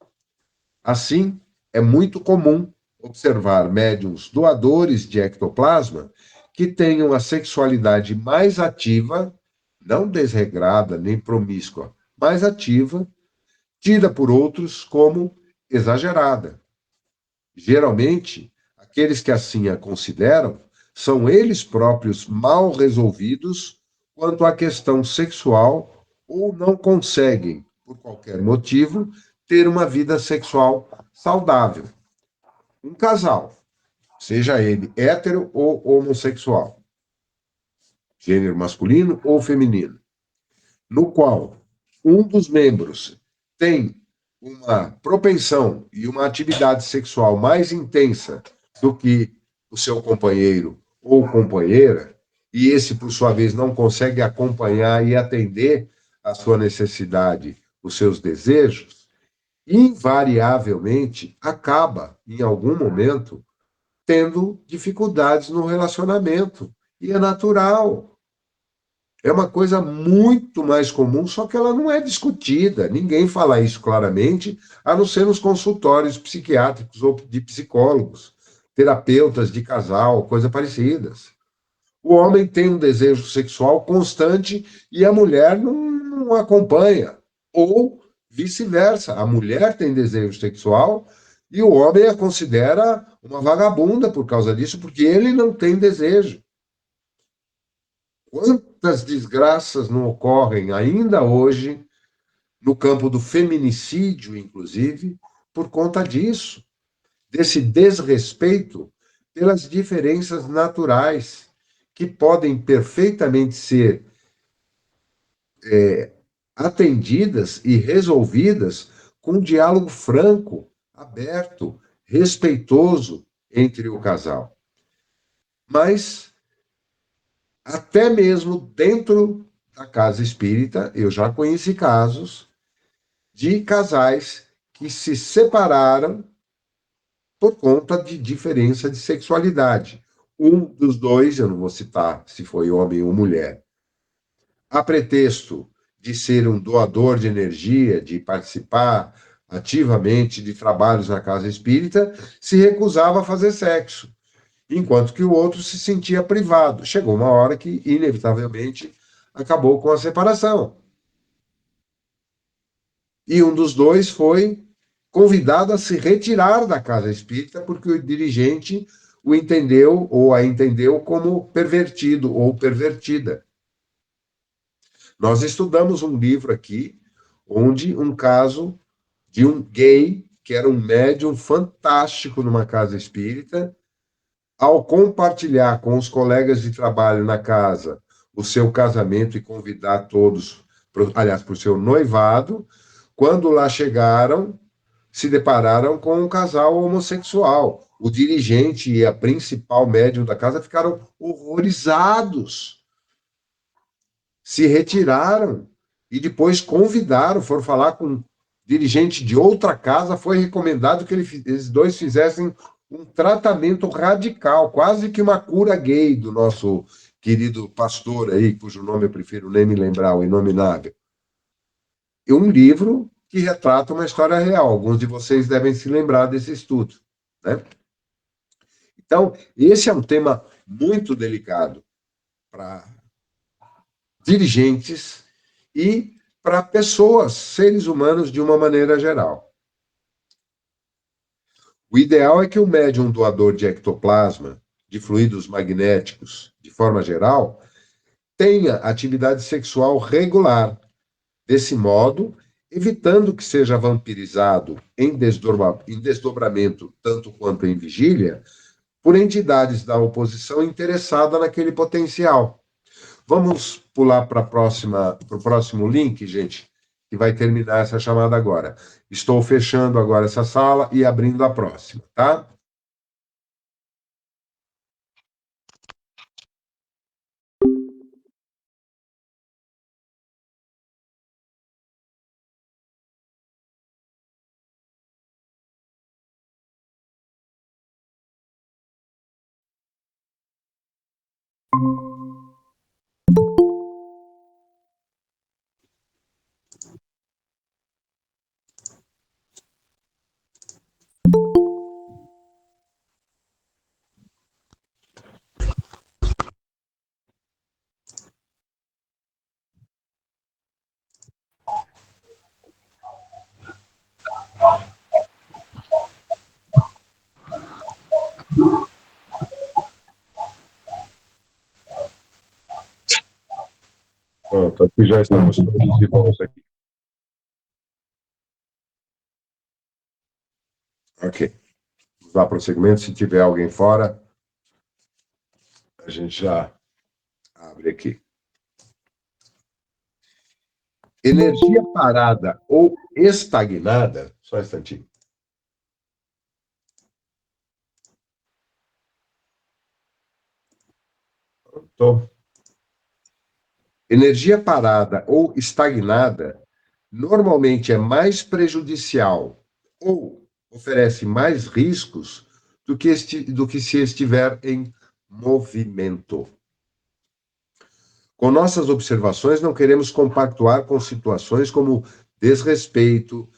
Assim, é muito comum observar médiuns doadores de ectoplasma que tenham a sexualidade mais ativa, não desregrada nem promíscua, mais ativa, tida por outros como exagerada. Geralmente, aqueles que assim a consideram são eles próprios mal resolvidos quanto à questão sexual ou não conseguem, por qualquer motivo, ter uma vida sexual saudável. Um casal, seja ele hétero ou homossexual, gênero masculino ou feminino, no qual um dos membros tem uma propensão e uma atividade sexual mais intensa do que o seu companheiro ou companheira, e esse, por sua vez, não consegue acompanhar e atender a sua necessidade, os seus desejos, invariavelmente acaba, em algum momento, tendo dificuldades no relacionamento. E é natural. É uma coisa muito mais comum, só que ela não é discutida. Ninguém fala isso claramente, a não ser nos consultórios psiquiátricos ou de psicólogos, terapeutas de casal, coisas parecidas. O homem tem um desejo sexual constante e a mulher não acompanha. Ou vice-versa, a mulher tem desejo sexual e o homem a considera uma vagabunda por causa disso, porque ele não tem desejo. Quantas desgraças não ocorrem ainda hoje, no campo do feminicídio, inclusive, por conta disso, desse desrespeito pelas diferenças naturais, que podem perfeitamente ser atendidas e resolvidas com um diálogo franco, aberto, respeitoso entre o casal. Mas, até mesmo dentro da casa espírita, eu já conheci casos de casais que se separaram por conta de diferença de sexualidade. Um dos dois, eu não vou citar se foi homem ou mulher, a pretexto de ser um doador de energia, de participar ativamente de trabalhos na casa espírita, se recusava a fazer sexo, enquanto que o outro se sentia privado. Chegou uma hora que, inevitavelmente, acabou com a separação. E um dos dois foi convidado a se retirar da casa espírita porque o dirigente o entendeu ou a entendeu como pervertido ou pervertida. Nós estudamos um livro aqui onde um caso de um gay que era um médium fantástico numa casa espírita, ao compartilhar com os colegas de trabalho na casa o seu casamento e convidar todos, aliás, para o seu noivado, quando lá chegaram, se depararam com um casal homossexual. O dirigente e a principal médium da casa ficaram horrorizados, se retiraram e depois convidaram, foram falar com um dirigente de outra casa, foi recomendado que eles dois fizessem um tratamento radical, quase que uma cura gay do nosso querido pastor aí, cujo nome eu prefiro nem me lembrar, o inominável. E um livro que retrata uma história real. Alguns de vocês devem se lembrar desse estudo, né? Então, esse é um tema muito delicado para dirigentes e para pessoas, seres humanos de uma maneira geral. O ideal é que o médium doador de ectoplasma, de fluidos magnéticos, de forma geral, tenha atividade sexual regular. Desse modo, evitando que seja vampirizado em desdobramento, tanto quanto em vigília, por entidades da oposição interessadas naquele potencial. Vamos pular para o próximo link, gente, que vai terminar essa chamada agora. Estou fechando agora essa sala e abrindo a próxima, tá? Pronto, aqui já estamos todos de volta aqui. Ok. Vamos dar prosseguimento. Se tiver alguém fora, a gente já abre aqui. Energia parada ou estagnada, só um instantinho. Pronto. Energia parada ou estagnada normalmente é mais prejudicial ou oferece mais riscos do que se estiver em movimento. Com nossas observações, não queremos compactuar com situações como desrespeito,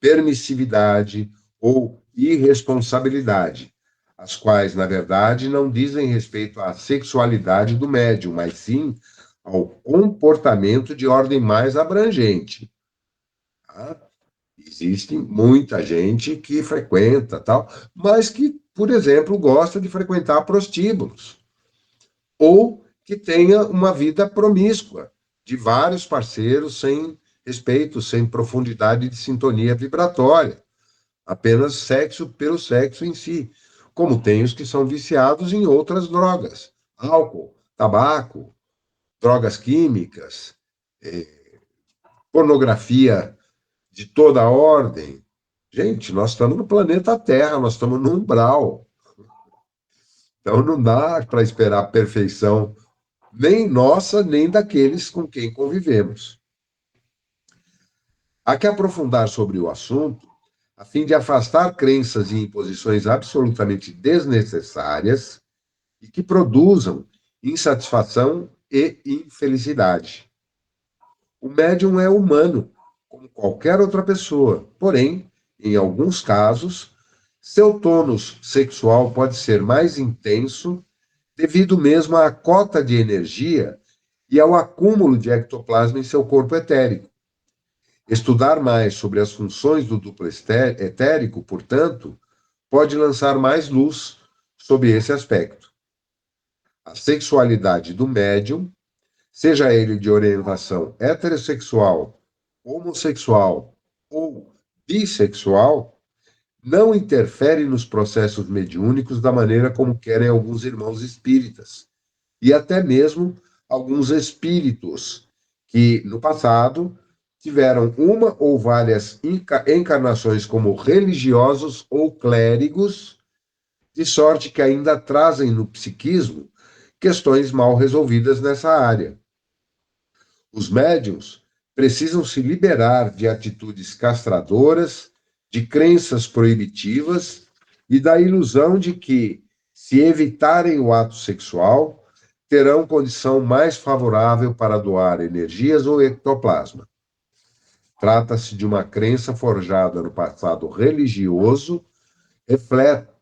permissividade ou irresponsabilidade, as quais, na verdade, não dizem respeito à sexualidade do médium, mas sim ao comportamento de ordem mais abrangente. Tá? Existe muita gente que frequenta, tal, mas que, por exemplo, gosta de frequentar prostíbulos, ou que tenha uma vida promíscua, de vários parceiros, sem respeito, sem profundidade de sintonia vibratória, apenas sexo pelo sexo em si, como tem os que são viciados em outras drogas, álcool, tabaco, drogas químicas, pornografia de toda a ordem. Gente, nós estamos no planeta Terra, nós estamos no umbral. Então não dá para esperar a perfeição, nem nossa, nem daqueles com quem convivemos. Há que aprofundar sobre o assunto, a fim de afastar crenças e imposições absolutamente desnecessárias e que produzam insatisfação e infelicidade. O médium é humano, como qualquer outra pessoa, porém, em alguns casos, seu tônus sexual pode ser mais intenso devido mesmo à cota de energia e ao acúmulo de ectoplasma em seu corpo etérico. Estudar mais sobre as funções do duplo etérico, portanto, pode lançar mais luz sobre esse aspecto. A sexualidade do médium, seja ele de orientação heterossexual, homossexual ou bissexual, não interfere nos processos mediúnicos da maneira como querem alguns irmãos espíritas e até mesmo alguns espíritos que, no passado, tiveram uma ou várias encarnações como religiosos ou clérigos, de sorte que ainda trazem no psiquismo questões mal resolvidas nessa área. Os médiuns precisam se liberar de atitudes castradoras, de crenças proibitivas e da ilusão de que, se evitarem o ato sexual, terão condição mais favorável para doar energias ou ectoplasma. Trata-se de uma crença forjada no passado religioso,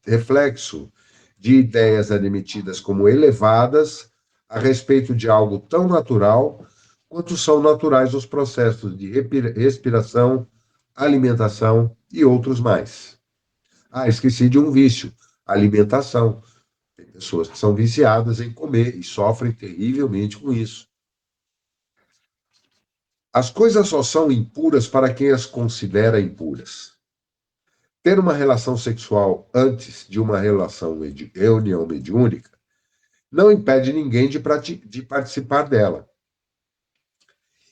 reflexo de ideias admitidas como elevadas a respeito de algo tão natural quanto são naturais os processos de respiração, alimentação e outros mais. Ah, esqueci de um vício, alimentação. Tem pessoas que são viciadas em comer e sofrem terrivelmente com isso. As coisas só são impuras para quem as considera impuras. Ter uma relação sexual antes de uma reunião mediúnica não impede ninguém de participar dela.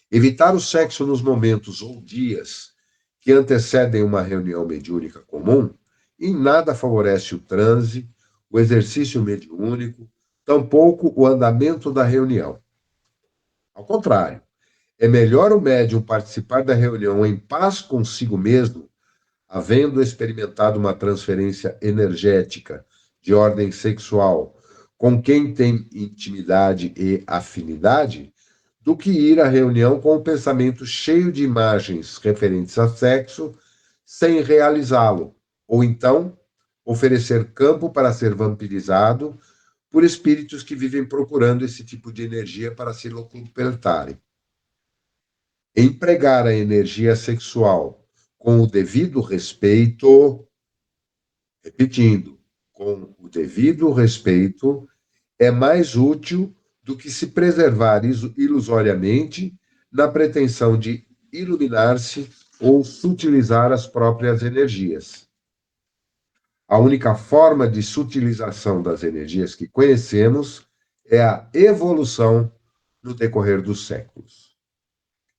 Evitar o sexo nos momentos ou dias que antecedem uma reunião mediúnica comum em nada favorece o transe, o exercício mediúnico, tampouco o andamento da reunião. Ao contrário, é melhor o médium participar da reunião em paz consigo mesmo, havendo experimentado uma transferência energética de ordem sexual com quem tem intimidade e afinidade, do que ir à reunião com o pensamento cheio de imagens referentes a sexo, sem realizá-lo, ou então oferecer campo para ser vampirizado por espíritos que vivem procurando esse tipo de energia para se locupletarem. Empregar a energia sexual com o devido respeito, repetindo, com o devido respeito, é mais útil do que se preservar ilusoriamente na pretensão de iluminar-se ou sutilizar as próprias energias. A única forma de sutilização das energias que conhecemos é a evolução no decorrer dos séculos.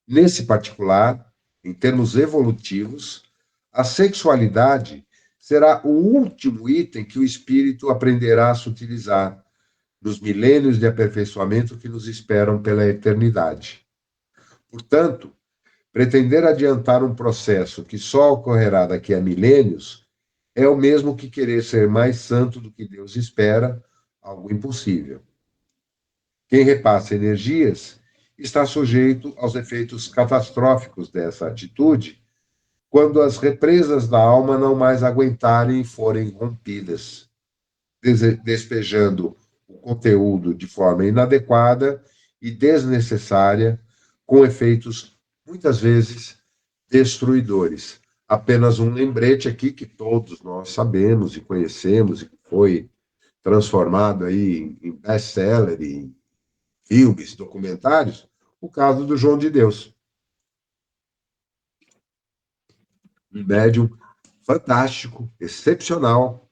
Nesse particular, em termos evolutivos, a sexualidade será o último item que o espírito aprenderá a sutilizar nos milênios de aperfeiçoamento que nos esperam pela eternidade. Portanto, pretender adiantar um processo que só ocorrerá daqui a milênios é o mesmo que querer ser mais santo do que Deus espera, algo impossível. Quem repassa energias está sujeito aos efeitos catastróficos dessa atitude quando as represas da alma não mais aguentarem e forem rompidas, despejando o conteúdo de forma inadequada e desnecessária, com efeitos, muitas vezes, destruidores. Apenas um lembrete aqui que todos nós sabemos e conhecemos, e que foi transformado aí em best-seller, em filmes, documentários, o caso do João de Deus. Um médium fantástico, excepcional,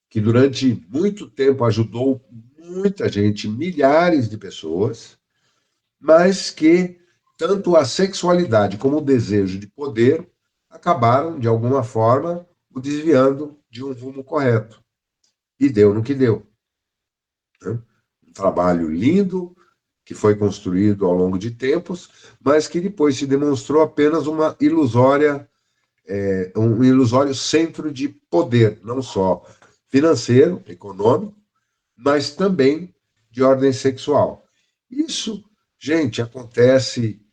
que durante muito tempo ajudou muita gente, milhares de pessoas, mas que tanto a sexualidade como o desejo de poder acabaram, de alguma forma, o desviando de um rumo correto. e deu no que deu, né? Um trabalho lindo, que foi construído ao longo de tempos, mas que depois se demonstrou apenas uma ilusória, um ilusório centro de poder, não só financeiro, econômico, mas também de ordem sexual. Isso, gente, acontece,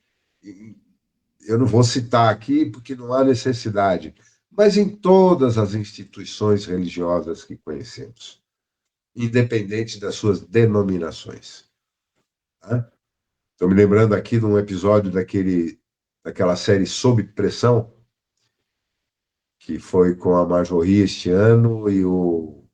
eu não vou citar aqui porque não há necessidade, mas em todas as instituições religiosas que conhecemos, independente das suas denominações. Tá? Estou me lembrando aqui de um episódio daquela série Sob Pressão, que foi com a Marjorie este ano e o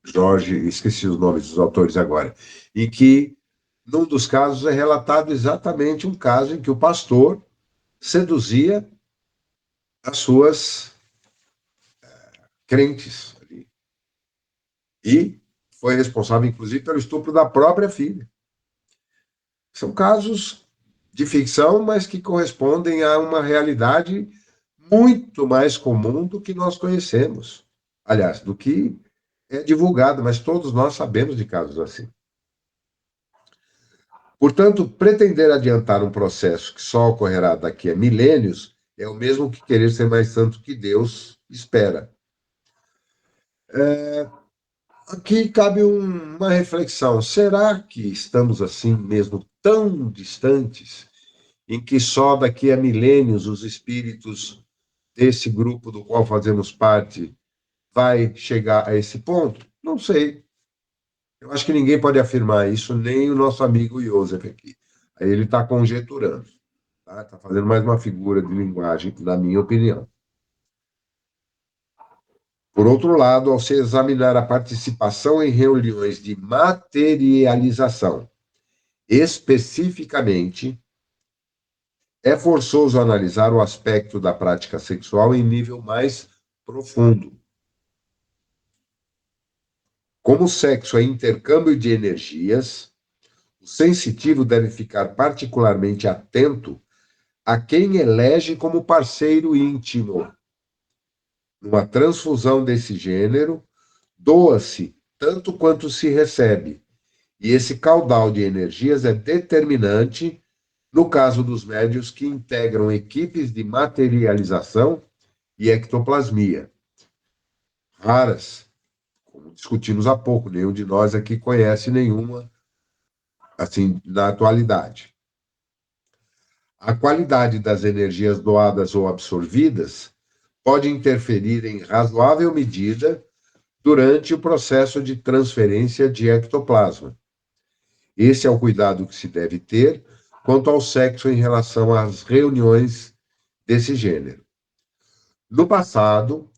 Jorge, esqueci os nomes dos autores agora, em que, num dos casos, é relatado exatamente um caso em que o pastor seduzia as suas crentes ali, e foi responsável, inclusive, pelo estupro da própria filha. São casos de ficção, mas que correspondem a uma realidade muito mais comum do que nós conhecemos. Aliás, do que é divulgado, mas todos nós sabemos de casos assim. Portanto, pretender adiantar um processo que só ocorrerá daqui a milênios é o mesmo que querer ser mais santo que Deus espera. Aqui cabe uma reflexão. Será que estamos assim mesmo tão distantes em que só daqui a milênios os espíritos desse grupo do qual fazemos parte vai chegar a esse ponto? Não sei. Eu acho que ninguém pode afirmar isso, nem o nosso amigo Joseph aqui. Aí ele está conjecturando, tá? Está fazendo mais uma figura de linguagem, na minha opinião. Por outro lado, ao se examinar a participação em reuniões de materialização, especificamente, é forçoso analisar o aspecto da prática sexual em nível mais profundo. Como o sexo é intercâmbio de energias, o sensitivo deve ficar particularmente atento a quem elege como parceiro íntimo. Numa transfusão desse gênero, doa-se tanto quanto se recebe, e esse caudal de energias é determinante no caso dos médiuns que integram equipes de materialização e ectoplasmia. Raras, como discutimos há pouco, nenhum de nós aqui conhece nenhuma, assim, na atualidade. A qualidade das energias doadas ou absorvidas pode interferir em razoável medida durante o processo de transferência de ectoplasma. Esse é o cuidado que se deve ter quanto ao sexo em relação às reuniões desse gênero. No passado,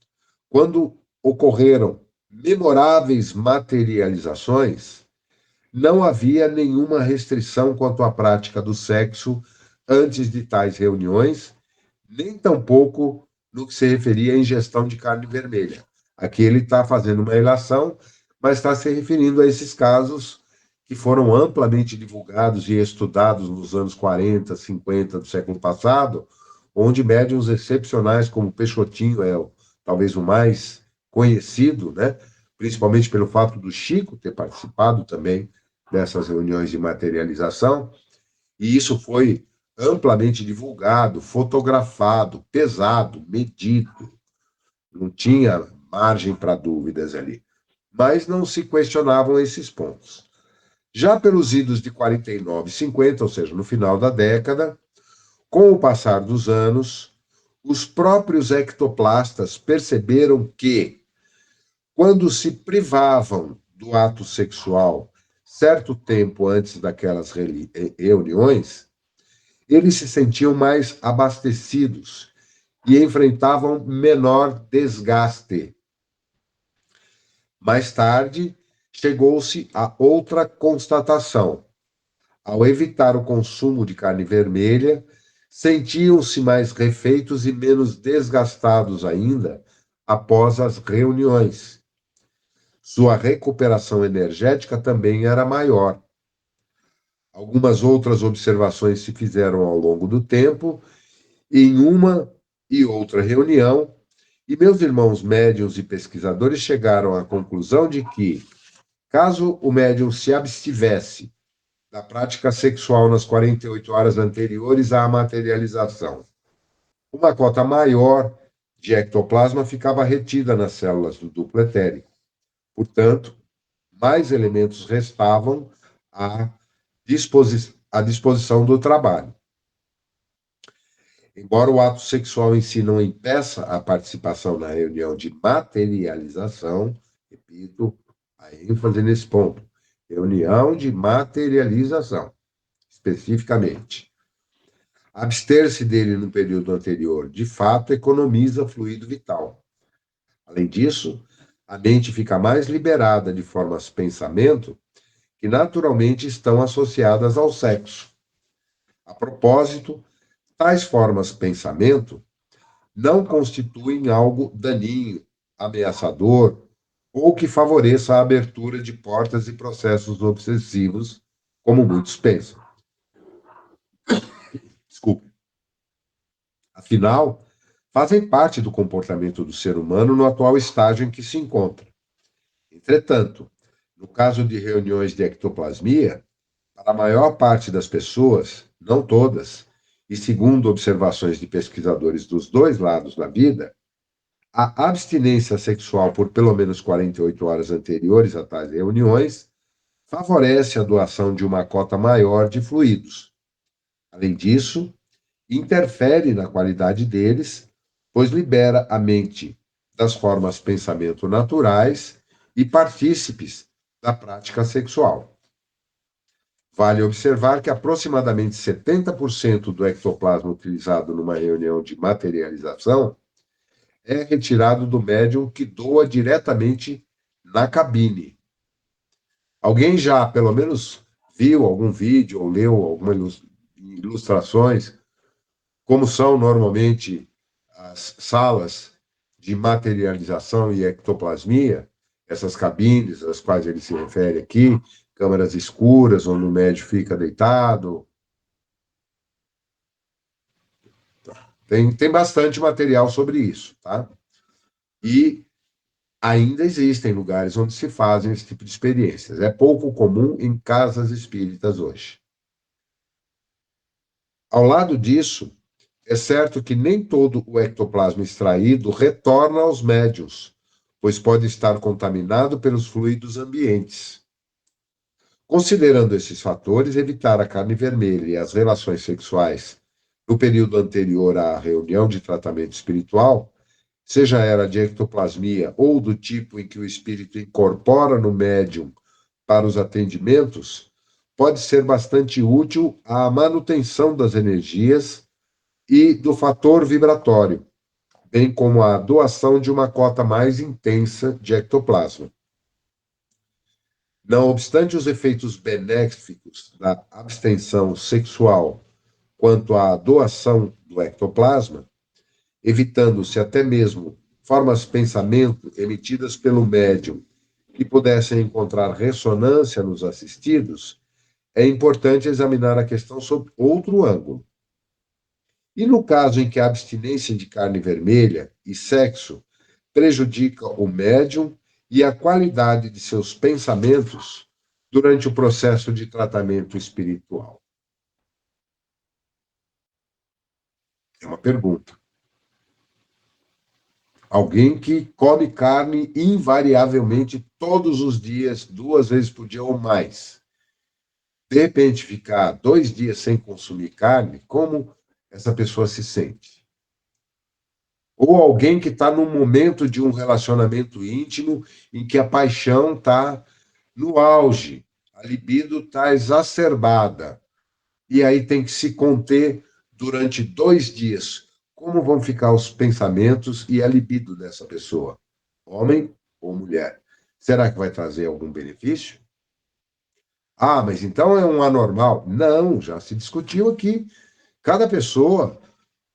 quando ocorreram memoráveis materializações, não havia nenhuma restrição quanto à prática do sexo antes de tais reuniões, nem tampouco no que se referia à ingestão de carne vermelha. Aqui ele está fazendo uma relação, mas está se referindo a esses casos que foram amplamente divulgados e estudados nos anos 40, 50 do século passado, onde médiuns excepcionais como Peixotinho talvez o mais conhecido, né? Principalmente pelo fato do Chico ter participado também dessas reuniões de materialização, e isso foi amplamente divulgado, fotografado, pesado, medido, não tinha margem para dúvidas ali, mas não se questionavam esses pontos. Já pelos idos de 49 e 50, ou seja, no final da década, com o passar dos anos, os próprios ectoplastas perceberam que, quando se privavam do ato sexual certo tempo antes daquelas reuniões, eles se sentiam mais abastecidos e enfrentavam menor desgaste. Mais tarde, chegou-se a outra constatação. Ao evitar o consumo de carne vermelha, sentiam-se mais refeitos e menos desgastados ainda após as reuniões. Sua recuperação energética também era maior. Algumas outras observações se fizeram ao longo do tempo, e em uma e outra reunião, E meus irmãos médiuns e pesquisadores chegaram à conclusão de que, caso o médium se abstivesse da prática sexual nas 48 horas anteriores à materialização, uma cota maior de ectoplasma ficava retida nas células do duplo etérico. Portanto, mais elementos restavam à disposição do trabalho. Embora o ato sexual em si não impeça a participação na reunião de materialização, repito, a ênfase nesse ponto, reunião de materialização, especificamente. Abster-se dele no período anterior, de fato, economiza fluido vital. Além disso, a mente fica mais liberada de formas de pensamento que naturalmente estão associadas ao sexo. A propósito, tais formas de pensamento não constituem algo daninho, ameaçador ou que favoreça a abertura de portas e processos obsessivos, como muitos pensam. Desculpe. Afinal, fazem parte do comportamento do ser humano no atual estágio em que se encontra. Entretanto, no caso de reuniões de ectoplasmia, para a maior parte das pessoas, não todas, e segundo observações de pesquisadores dos dois lados da vida, a abstinência sexual por pelo menos 48 horas anteriores a tais reuniões favorece a doação de uma cota maior de fluidos. Além disso, interfere na qualidade deles, pois libera a mente das formas de pensamento naturais e partícipes da prática sexual. Vale observar que aproximadamente 70% do ectoplasma utilizado numa reunião de materialização é retirado do médium que doa diretamente na cabine. Alguém já, pelo menos, viu algum vídeo ou leu algumas ilustrações, como são normalmente as salas de materialização e ectoplasmia, essas cabines às quais ele se refere aqui, câmaras escuras, onde o médium fica deitado. Tem bastante material sobre isso, tá? E ainda existem lugares onde se fazem esse tipo de experiências. É pouco comum em casas espíritas hoje. Ao lado disso, é certo que nem todo o ectoplasma extraído retorna aos médiuns, pois pode estar contaminado pelos fluidos ambientes. Considerando esses fatores, evitar a carne vermelha e as relações sexuais no período anterior à reunião de tratamento espiritual, seja ela de ectoplasmia ou do tipo em que o espírito incorpora no médium para os atendimentos, pode ser bastante útil à manutenção das energias e do fator vibratório, bem como a doação de uma cota mais intensa de ectoplasma. Não obstante os efeitos benéficos da abstenção sexual quanto à doação do ectoplasma, evitando-se até mesmo formas de pensamento emitidas pelo médium que pudessem encontrar ressonância nos assistidos, é importante examinar a questão sob outro ângulo. E no caso em que a abstinência de carne vermelha e sexo prejudica o médium e a qualidade de seus pensamentos durante o processo de tratamento espiritual? É uma pergunta. Alguém que come carne invariavelmente todos os dias, 2 vezes por dia ou mais, de repente ficar 2 dias sem consumir carne, como essa pessoa se sente? Ou alguém que está num momento de um relacionamento íntimo em que a paixão está no auge, a libido está exacerbada, e aí tem que se conter durante 2 dias. Como vão ficar os pensamentos e a libido dessa pessoa? Homem ou mulher? Será que vai trazer algum benefício? Ah, mas então é um anormal. Não, já se discutiu aqui. Cada pessoa,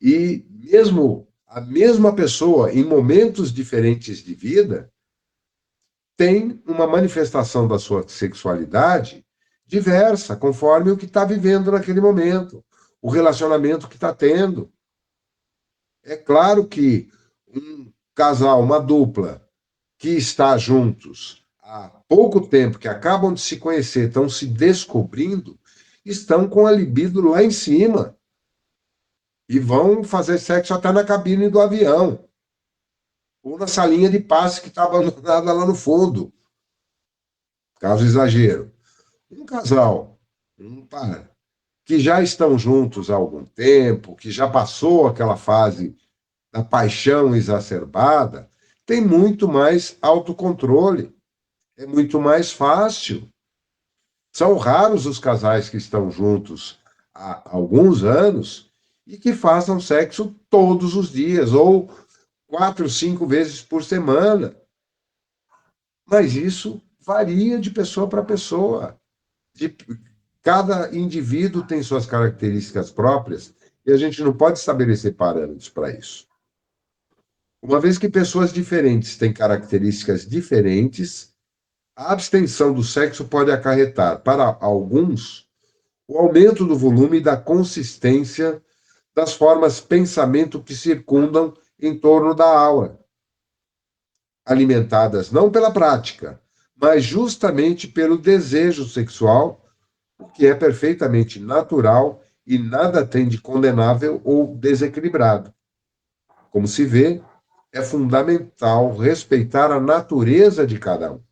e mesmo a mesma pessoa, em momentos diferentes de vida, tem uma manifestação da sua sexualidade diversa, conforme o que está vivendo naquele momento, o relacionamento que está tendo. É claro que um casal, uma dupla, que está juntos há pouco tempo, que acabam de se conhecer, estão se descobrindo, estão com a libido lá em cima e vão fazer sexo até na cabine do avião ou na salinha de passe que está abandonada lá no fundo, caso exagero. Um casal, um par, que já estão juntos há algum tempo, que já passou aquela fase da paixão exacerbada, tem muito mais autocontrole, é muito mais fácil. São raros os casais que estão juntos há alguns anos e que façam sexo todos os dias, ou 4, 5 vezes por semana. Mas isso varia de pessoa para pessoa. Cada indivíduo tem suas características próprias e a gente não pode estabelecer parâmetros para isso. Uma vez que pessoas diferentes têm características diferentes, a abstenção do sexo pode acarretar, para alguns, o aumento do volume e da consistência das formas pensamento que circundam em torno da aura, alimentadas não pela prática, mas justamente pelo desejo sexual, o que é perfeitamente natural e nada tem de condenável ou desequilibrado. Como se vê, é fundamental respeitar a natureza de cada um.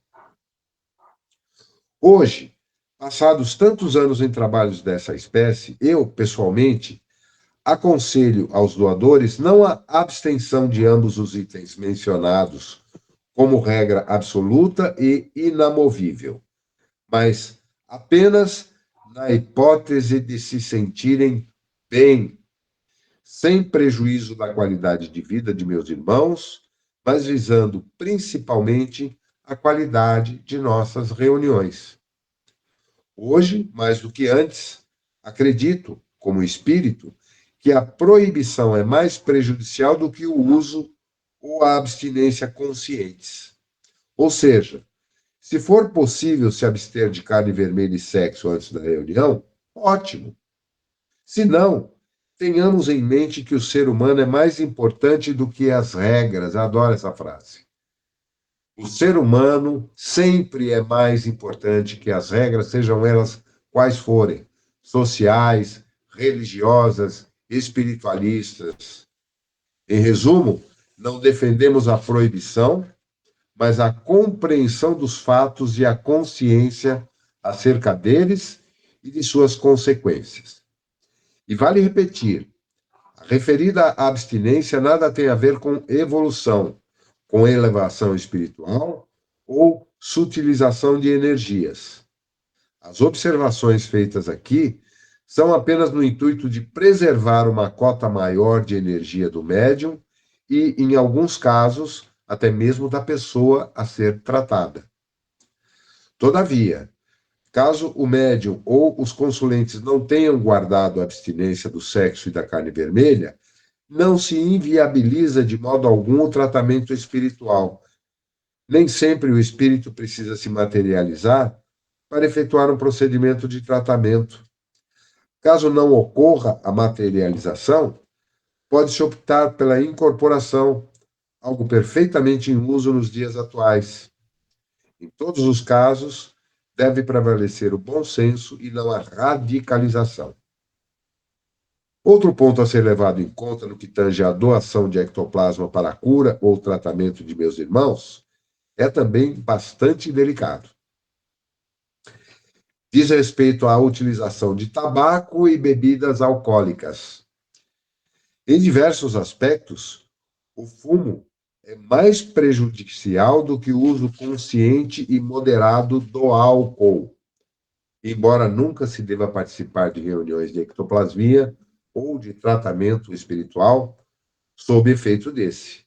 Hoje, passados tantos anos em trabalhos dessa espécie, eu, pessoalmente, aconselho aos doadores não a abstenção de ambos os itens mencionados como regra absoluta e inamovível, mas apenas na hipótese de se sentirem bem, sem prejuízo da qualidade de vida de meus irmãos, mas visando principalmente a qualidade de nossas reuniões. Hoje, mais do que antes, acredito, como espírito, que a proibição é mais prejudicial do que o uso ou a abstinência conscientes. Ou seja, se for possível se abster de carne vermelha e sexo antes da reunião, ótimo. Se não, tenhamos em mente que o ser humano é mais importante do que as regras. Adoro essa frase. O ser humano sempre é mais importante que as regras, sejam elas quais forem, sociais, religiosas, espiritualistas. Em resumo, não defendemos a proibição, mas a compreensão dos fatos e a consciência acerca deles e de suas consequências. E vale repetir, a referida abstinência nada tem a ver com evolução, com elevação espiritual ou sutilização de energias. As observações feitas aqui são apenas no intuito de preservar uma cota maior de energia do médium e, em alguns casos, até mesmo da pessoa a ser tratada. Todavia, caso o médium ou os consulentes não tenham guardado a abstinência do sexo e da carne vermelha, não se inviabiliza de modo algum o tratamento espiritual. Nem sempre o espírito precisa se materializar para efetuar um procedimento de tratamento. Caso não ocorra a materialização, pode-se optar pela incorporação, algo perfeitamente em uso nos dias atuais. Em todos os casos, deve prevalecer o bom senso e não a radicalização. Outro ponto a ser levado em conta no que tange à doação de ectoplasma para a cura ou tratamento de meus irmãos é também bastante delicado. Diz respeito à utilização de tabaco e bebidas alcoólicas. Em diversos aspectos, o fumo é mais prejudicial do que o uso consciente e moderado do álcool, embora nunca se deva participar de reuniões de ectoplasmia ou de tratamento espiritual sob efeito desse.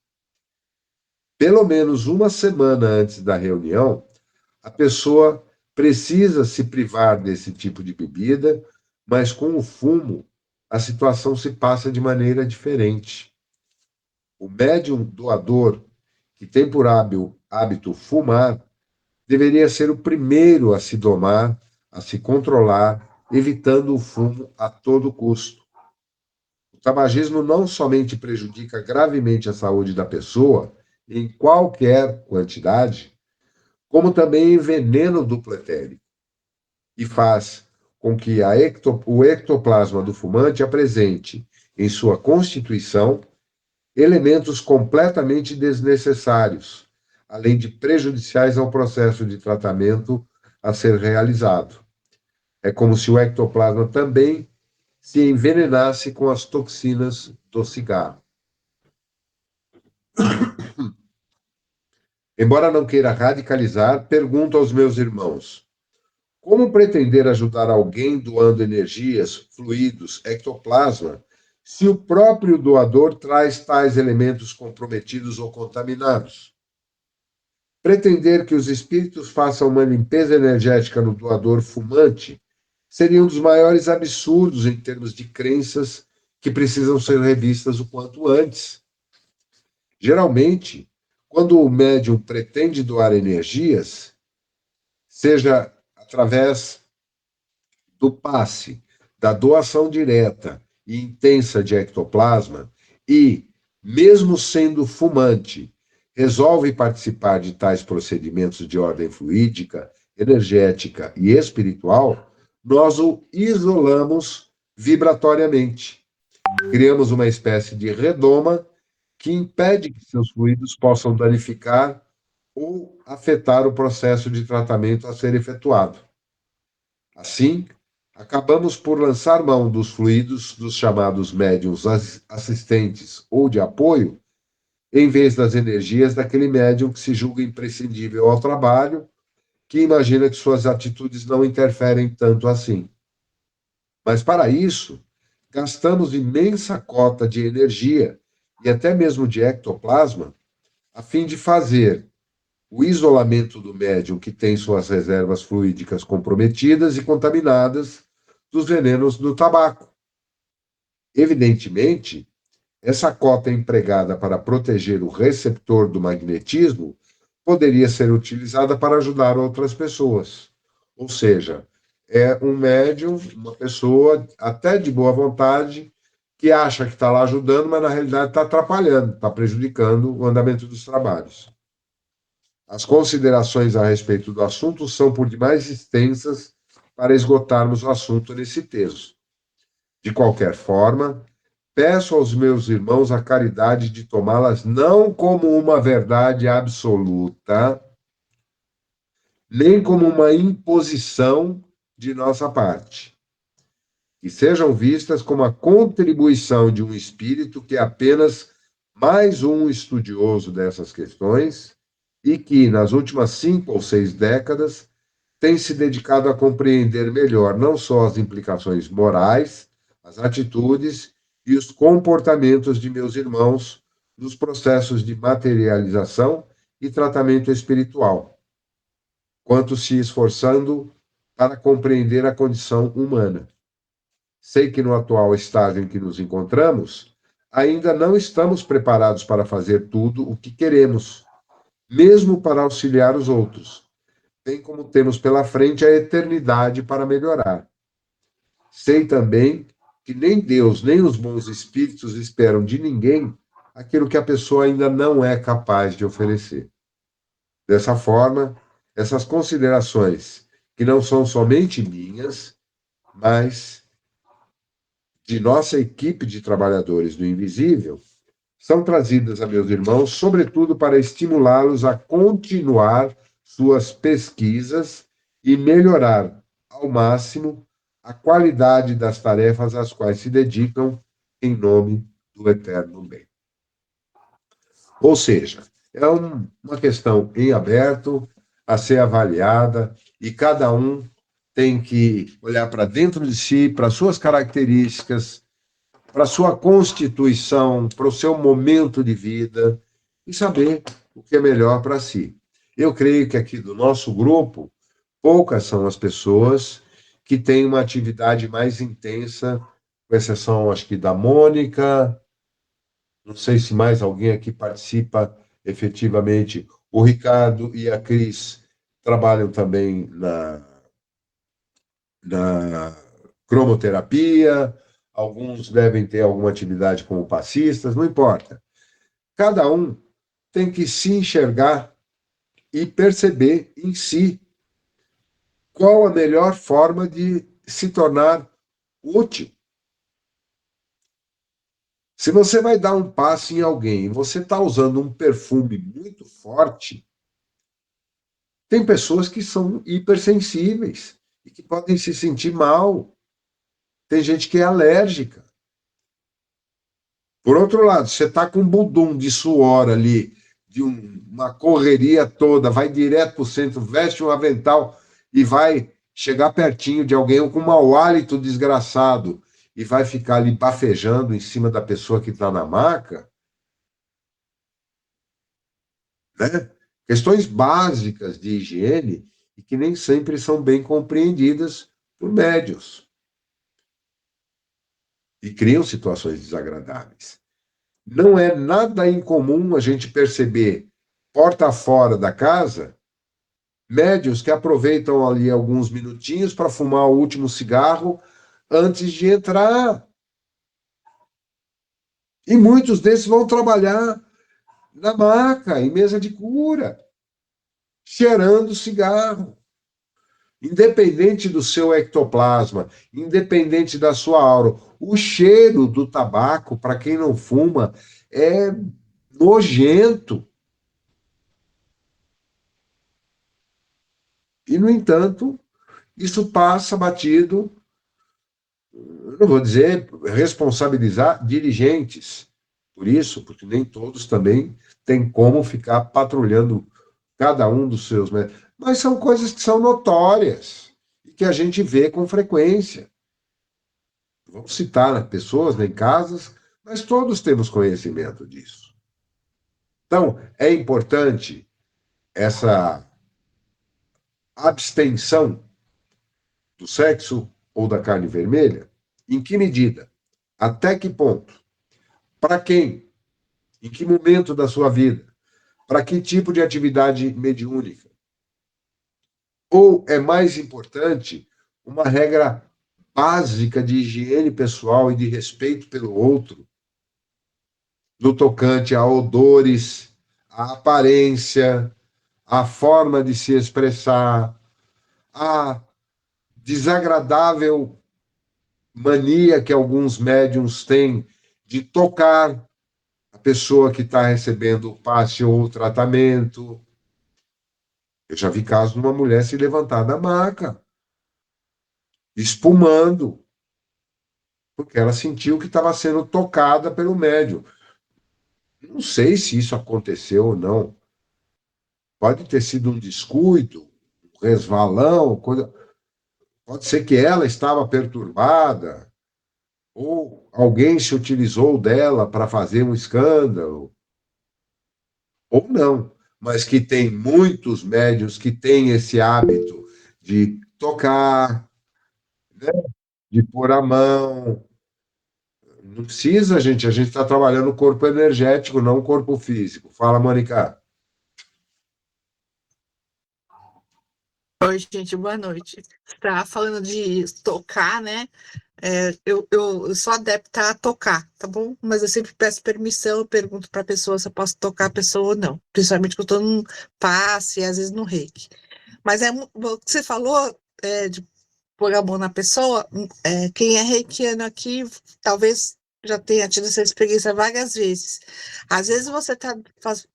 Pelo menos uma semana antes da reunião, a pessoa precisa se privar desse tipo de bebida, mas com o fumo, a situação se passa de maneira diferente. O médium doador, que tem por hábito fumar, deveria ser o primeiro a se domar, a se controlar, evitando o fumo a todo custo. O tabagismo não somente prejudica gravemente a saúde da pessoa, em qualquer quantidade, como também em veneno duplo etérico, e faz com que o ectoplasma do fumante apresente em sua constituição elementos completamente desnecessários, além de prejudiciais ao processo de tratamento a ser realizado. É como se o ectoplasma também se envenenasse com as toxinas do cigarro. Embora não queira radicalizar, pergunto aos meus irmãos: como pretender ajudar alguém doando energias, fluidos, ectoplasma, se o próprio doador traz tais elementos comprometidos ou contaminados? Pretender que os espíritos façam uma limpeza energética no doador fumante seria um dos maiores absurdos em termos de crenças que precisam ser revistas o quanto antes. Geralmente, quando o médium pretende doar energias, seja através do passe, da doação direta e intensa de ectoplasma, e, mesmo sendo fumante, resolve participar de tais procedimentos de ordem fluídica, energética e espiritual, nós o isolamos vibratoriamente. Criamos uma espécie de redoma que impede que seus fluidos possam danificar ou afetar o processo de tratamento a ser efetuado. Assim, acabamos por lançar mão dos fluidos dos chamados médiuns assistentes ou de apoio, em vez das energias daquele médium que se julga imprescindível ao trabalho, que imagina que suas atitudes não interferem tanto assim. Mas para isso, gastamos imensa cota de energia e até mesmo de ectoplasma, a fim de fazer o isolamento do médium que tem suas reservas fluídicas comprometidas e contaminadas dos venenos do tabaco. Evidentemente, essa cota empregada para proteger o receptor do magnetismo poderia ser utilizada para ajudar outras pessoas. Ou seja, é um médium, uma pessoa até de boa vontade, que acha que está lá ajudando, mas na realidade está atrapalhando, está prejudicando o andamento dos trabalhos. As considerações a respeito do assunto são por demais extensas para esgotarmos o assunto nesse texto. De qualquer forma, peço aos meus irmãos a caridade de tomá-las não como uma verdade absoluta, nem como uma imposição de nossa parte, que sejam vistas como a contribuição de um espírito que é apenas mais um estudioso dessas questões e que, nas últimas 5 ou 6 décadas, tem se dedicado a compreender melhor não só as implicações morais, as atitudes e os comportamentos de meus irmãos nos processos de materialização e tratamento espiritual, quanto se esforçando para compreender a condição humana. Sei que no atual estágio em que nos encontramos, ainda não estamos preparados para fazer tudo o que queremos, mesmo para auxiliar os outros, bem como temos pela frente a eternidade para melhorar. Sei também que nem Deus, nem os bons espíritos esperam de ninguém aquilo que a pessoa ainda não é capaz de oferecer. Dessa forma, essas considerações, que não são somente minhas, mas de nossa equipe de trabalhadores do invisível, são trazidas a meus irmãos, sobretudo para estimulá-los a continuar suas pesquisas e melhorar ao máximo a qualidade das tarefas às quais se dedicam em nome do eterno bem. Ou seja, é uma questão em aberto a ser avaliada e cada um tem que olhar para dentro de si, para suas características, para sua constituição, para o seu momento de vida e saber o que é melhor para si. Eu creio que aqui do nosso grupo, poucas são as pessoas que têm uma atividade mais intensa, com exceção, acho que, da Mônica, não sei se mais alguém aqui participa efetivamente. O Ricardo e a Cris trabalham também na cromoterapia, alguns devem ter alguma atividade como passistas, não importa. Cada um tem que se enxergar e perceber em si qual a melhor forma de se tornar útil. Se você vai dar um passe em alguém e você está usando um perfume muito forte, tem pessoas que são hipersensíveis e que podem se sentir mal. Tem gente que é alérgica. Por outro lado, você está com um budum de suor ali, de uma correria toda, vai direto para o centro, veste um avental e vai chegar pertinho de alguém com um mau hálito desgraçado e vai ficar ali bafejando em cima da pessoa que está na maca, né? Questões básicas de higiene e que nem sempre são bem compreendidas por médios e criam situações desagradáveis. Não é nada incomum a gente perceber, porta fora da casa, médios que aproveitam ali alguns minutinhos para fumar o último cigarro antes de entrar. E muitos desses vão trabalhar na maca, em mesa de cura, cheirando cigarro. Independente do seu ectoplasma, independente da sua aura, o cheiro do tabaco, para quem não fuma, é nojento. E, no entanto, isso passa batido, eu não vou dizer responsabilizar dirigentes por isso, porque nem todos também têm como ficar patrulhando cada um dos seus, mas são coisas que são notórias e que a gente vê com frequência. Vamos citar, né, pessoas, nem casas, mas todos temos conhecimento disso. Então, é importante essa abstenção do sexo ou da carne vermelha? Em que medida? Até que ponto? Para quem? Em que momento da sua vida? Para que tipo de atividade mediúnica? Ou é mais importante uma regra básica de higiene pessoal e de respeito pelo outro, no tocante a odores, a aparência, a forma de se expressar, a desagradável mania que alguns médiums têm de tocar a pessoa que está recebendo o passe ou o tratamento. Eu já vi casos de uma mulher se levantar da maca, espumando, porque ela sentiu que estava sendo tocada pelo médium. Não sei se isso aconteceu ou não. Pode ter sido um descuido, um resvalão, coisa. Pode ser que ela estava perturbada, ou alguém se utilizou dela para fazer um escândalo, ou não. Mas que tem muitos médiuns que têm esse hábito de tocar, né, de pôr a mão. Não precisa, gente. A gente está trabalhando o corpo energético, não o corpo físico. Fala, Mônica. Oi, gente, boa noite. Você tá falando de tocar, né? Eu sou adepta a tocar, tá bom? Mas eu sempre peço permissão, eu pergunto para a pessoa se eu posso tocar a pessoa ou não. Principalmente quando eu estou num passe, às vezes no reiki. Mas o que você falou de pôr a mão na pessoa, quem é reikiano aqui talvez já tenha tido essa experiência várias vezes. Às vezes você está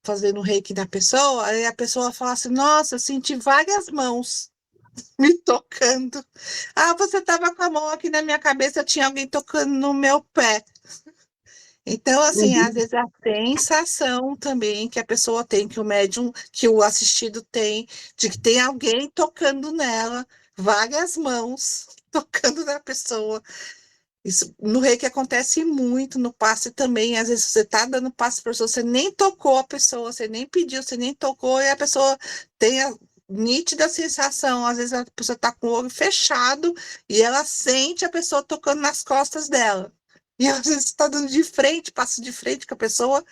fazendo reiki na pessoa, aí a pessoa fala assim, nossa, eu senti várias mãos me tocando. Ah, você estava com a mão aqui na minha cabeça, tinha alguém tocando no meu pé. Então, assim, às vezes a sensação também que a pessoa tem, que o médium, que o assistido tem, de que tem alguém tocando nela, várias mãos tocando na pessoa. Isso no reiki acontece muito, no passe também. Às vezes você está dando passe para a pessoa, você nem tocou a pessoa, você nem pediu, você nem tocou, e a pessoa tem a nítida sensação. Às vezes a pessoa está com o olho fechado e ela sente a pessoa tocando nas costas dela. E às vezes está dando de frente, passo de frente com a pessoa,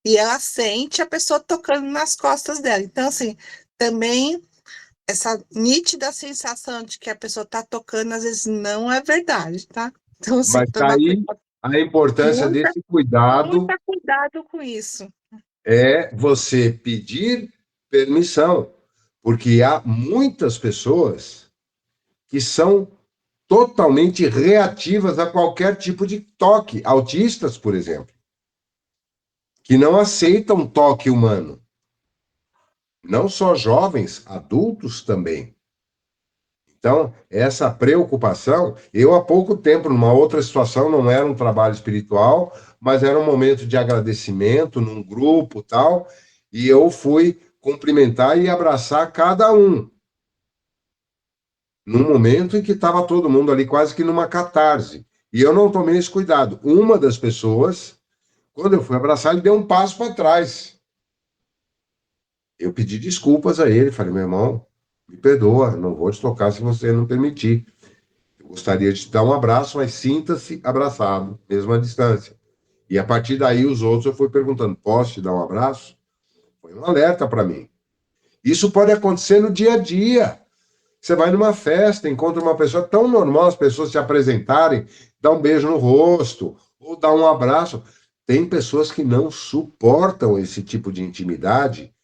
e ela sente a pessoa tocando nas costas dela. Então, assim, também essa nítida sensação de que a pessoa está tocando, às vezes não é verdade, tá? Então, assim, Mas está aí a importância desse cuidado. Muito cuidado com isso. é você pedir permissão, porque há muitas pessoas que são totalmente reativas a qualquer tipo de toque, autistas, por exemplo, que não aceitam toque humano. Não só jovens, adultos também. Então, essa preocupação, eu há pouco tempo, numa outra situação, não era um trabalho espiritual, mas era um momento de agradecimento num grupo tal, e eu fui cumprimentar e abraçar cada um, num momento em que estava todo mundo ali quase que numa catarse. E eu não tomei esse cuidado. Uma das pessoas, quando eu fui abraçar, ele deu um passo para trás. Eu pedi desculpas a ele, falei, meu irmão, me perdoa, não vou te tocar se você não permitir. Eu gostaria de te dar um abraço, mas sinta-se abraçado, mesmo à distância. E a partir daí, os outros, eu fui perguntando, posso te dar um abraço? Foi um alerta para mim. Isso pode acontecer no dia a dia. Você vai numa festa, encontra uma pessoa tão normal, as pessoas se apresentarem, dá um beijo no rosto, ou dá um abraço. Tem pessoas que não suportam esse tipo de intimidade,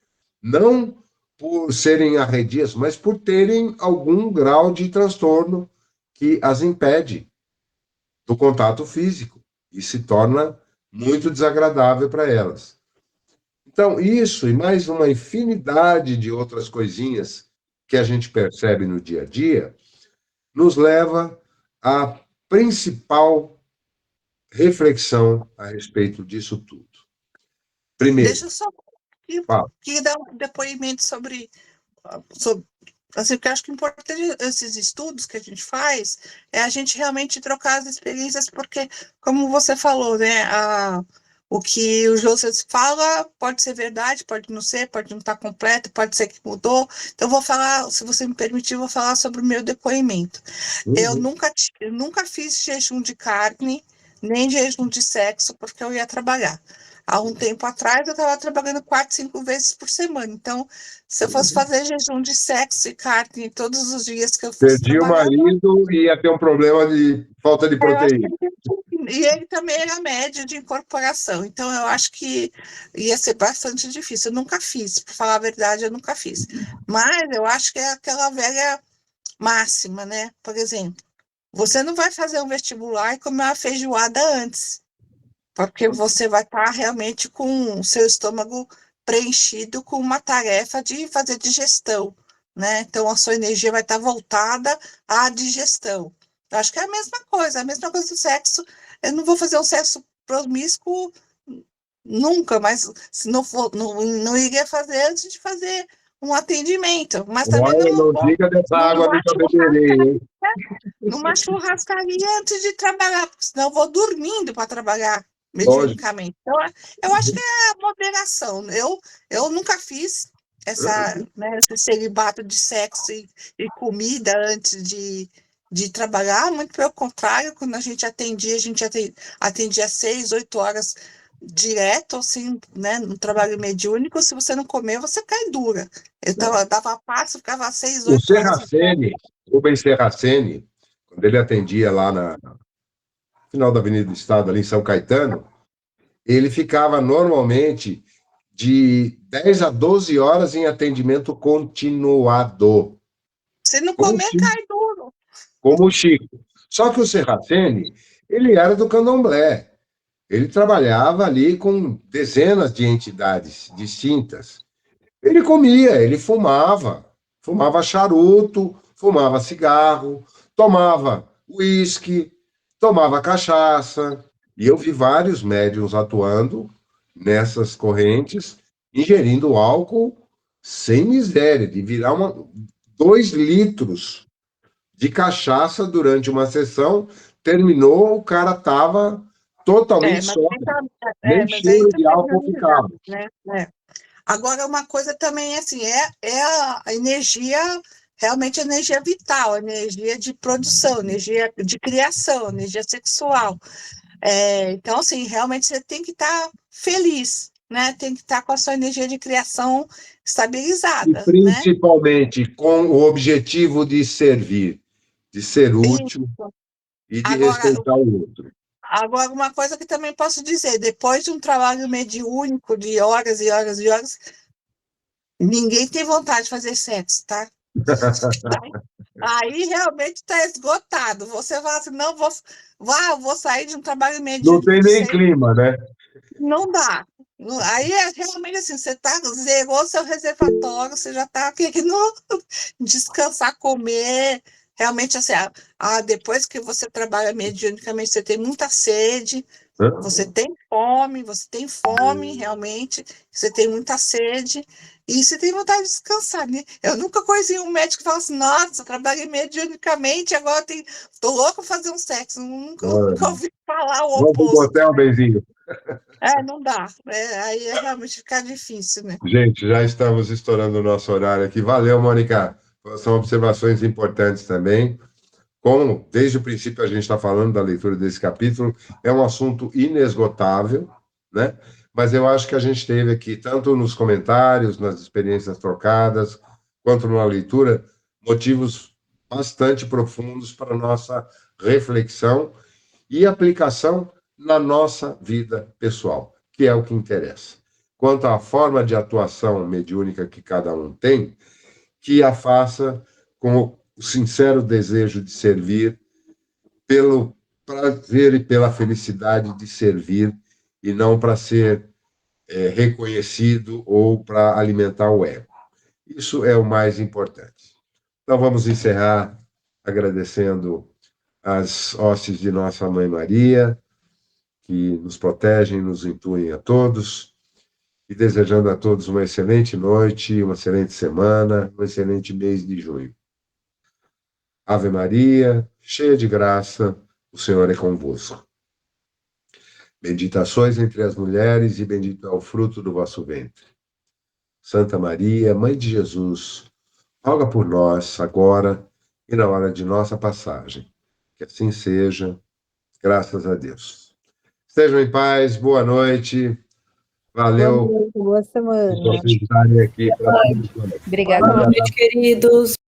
não por serem arredias, mas por terem algum grau de transtorno que as impede do contato físico e se torna muito desagradável para elas. Então, isso e mais uma infinidade de outras coisinhas que a gente percebe no dia a dia, nos leva à principal reflexão a respeito disso tudo. Primeiro, Deixa eu só fala. dar um depoimento sobre assim, porque eu acho que é importante esses estudos que a gente faz é a gente realmente trocar as experiências, porque, como você falou, né, o que o Joseph fala pode ser verdade, pode não ser, pode não estar completo, pode ser que mudou. Então, eu vou falar, se você me permitir, eu vou falar sobre o meu depoimento. Eu nunca fiz jejum de carne, nem jejum de sexo, porque eu ia trabalhar. Há um tempo atrás, eu estava trabalhando 4, 5 vezes por semana. Então, se eu fosse fazer jejum de sexo e carne todos os dias que eu fosse Perdi o trabalhar, marido e ia ter um problema de falta de eu acho que proteína. e ele também era médio de incorporação, então eu acho que ia ser bastante difícil. Eu nunca fiz, para falar a verdade, eu nunca fiz. Mas eu acho que é aquela velha máxima, né? Por exemplo, você não vai fazer um vestibular e comer uma feijoada antes, porque você vai estar realmente com o seu estômago preenchido com uma tarefa de fazer digestão, né? Então a sua energia vai estar voltada à digestão. Eu acho que é a mesma coisa do sexo. Eu não vou fazer um sexo promíscuo nunca, mas se não for, não iria fazer antes de fazer um atendimento. Mas também Olha, não não vou diga dessa água numa ali para beberei, hein? churrascaria antes de trabalhar, porque senão eu vou dormindo para trabalhar Lógico. medianicamente. Então, eu acho que é a moderação. Eu nunca fiz esse celibato de sexo e comida antes de trabalhar, muito pelo contrário, quando a gente atendia 6, 8 horas direto, assim, né, no trabalho mediúnico. Se você não comer, você cai dura. Dava passo, ficava 6, O 8 horas em pé. Serracene, Rubens Serracene, quando ele atendia lá na final da Avenida do Estado, ali em São Caetano, ele ficava normalmente de 10 a 12 horas em atendimento continuado, Se não como o comer, Chico. cai duro. Como o Chico. Só que o Serracene, ele era do candomblé. Ele trabalhava ali com dezenas de entidades distintas. Ele comia, ele fumava charuto, fumava cigarro, tomava uísque, tomava cachaça. E eu vi vários médiuns atuando nessas correntes, ingerindo álcool sem miséria, de virar 2 litros de cachaça durante uma sessão, terminou, o cara estava totalmente sóbrio, nem Mas aí cheiro de também álcool ficava. né? Agora, uma coisa também, assim, é a energia, realmente a energia vital, a energia de produção, energia de criação, energia sexual. Então, assim, realmente você tem que estar feliz, né? Tem que estar com a sua energia de criação E estabilizada, né? principalmente com o objetivo de servir, de ser útil Isso. e de Agora, respeitar o outro. Agora, uma coisa que também posso dizer, depois de um trabalho mediúnico de horas e horas e horas, ninguém tem vontade de fazer sexo, tá? Aí realmente está esgotado. Você fala assim, não, vou sair de um trabalho Não mediúnico tem de nem 6. clima, né? Não dá. Aí é realmente assim, você zerou seu reservatório, você já está querendo descansar, comer. Realmente, assim, depois que você trabalha mediunicamente, você tem muita sede, você tem fome, realmente, você tem muita sede, e você tem vontade de descansar, né? Eu nunca conheci um médico que fala assim, nossa, eu trabalhei mediunicamente, agora tô louco para fazer um sexo. Nunca ouvi falar o Vamos pro oposto. motel, Benzinho. Não dá. Aí realmente fica difícil, né? Gente, já estamos estourando o nosso horário aqui. Valeu, Mônica. São observações importantes também. Como desde o princípio a gente está falando da leitura desse capítulo, é um assunto inesgotável, né? Mas eu acho que a gente teve aqui, tanto nos comentários, nas experiências trocadas, quanto na leitura, motivos bastante profundos para a nossa reflexão e aplicação na nossa vida pessoal, que é o que interessa. Quanto à forma de atuação mediúnica que cada um tem, que a faça com o sincero desejo de servir, pelo prazer e pela felicidade de servir, e não para ser reconhecido ou para alimentar o ego. Isso é o mais importante. Então, vamos encerrar agradecendo as hostes de Nossa Mãe Maria, que nos protegem, nos intuem a todos, e desejando a todos uma excelente noite, uma excelente semana, um excelente mês de junho. Ave Maria, cheia de graça, o Senhor é convosco. Bendita sois entre as mulheres e bendito é o fruto do vosso ventre. Santa Maria, Mãe de Jesus, roga por nós agora e na hora de nossa passagem. Que assim seja, graças a Deus. Estejam em paz, boa noite. Valeu Boa noite, boa semana. por vocês estarem aqui para Obrigada. Boa noite, queridos.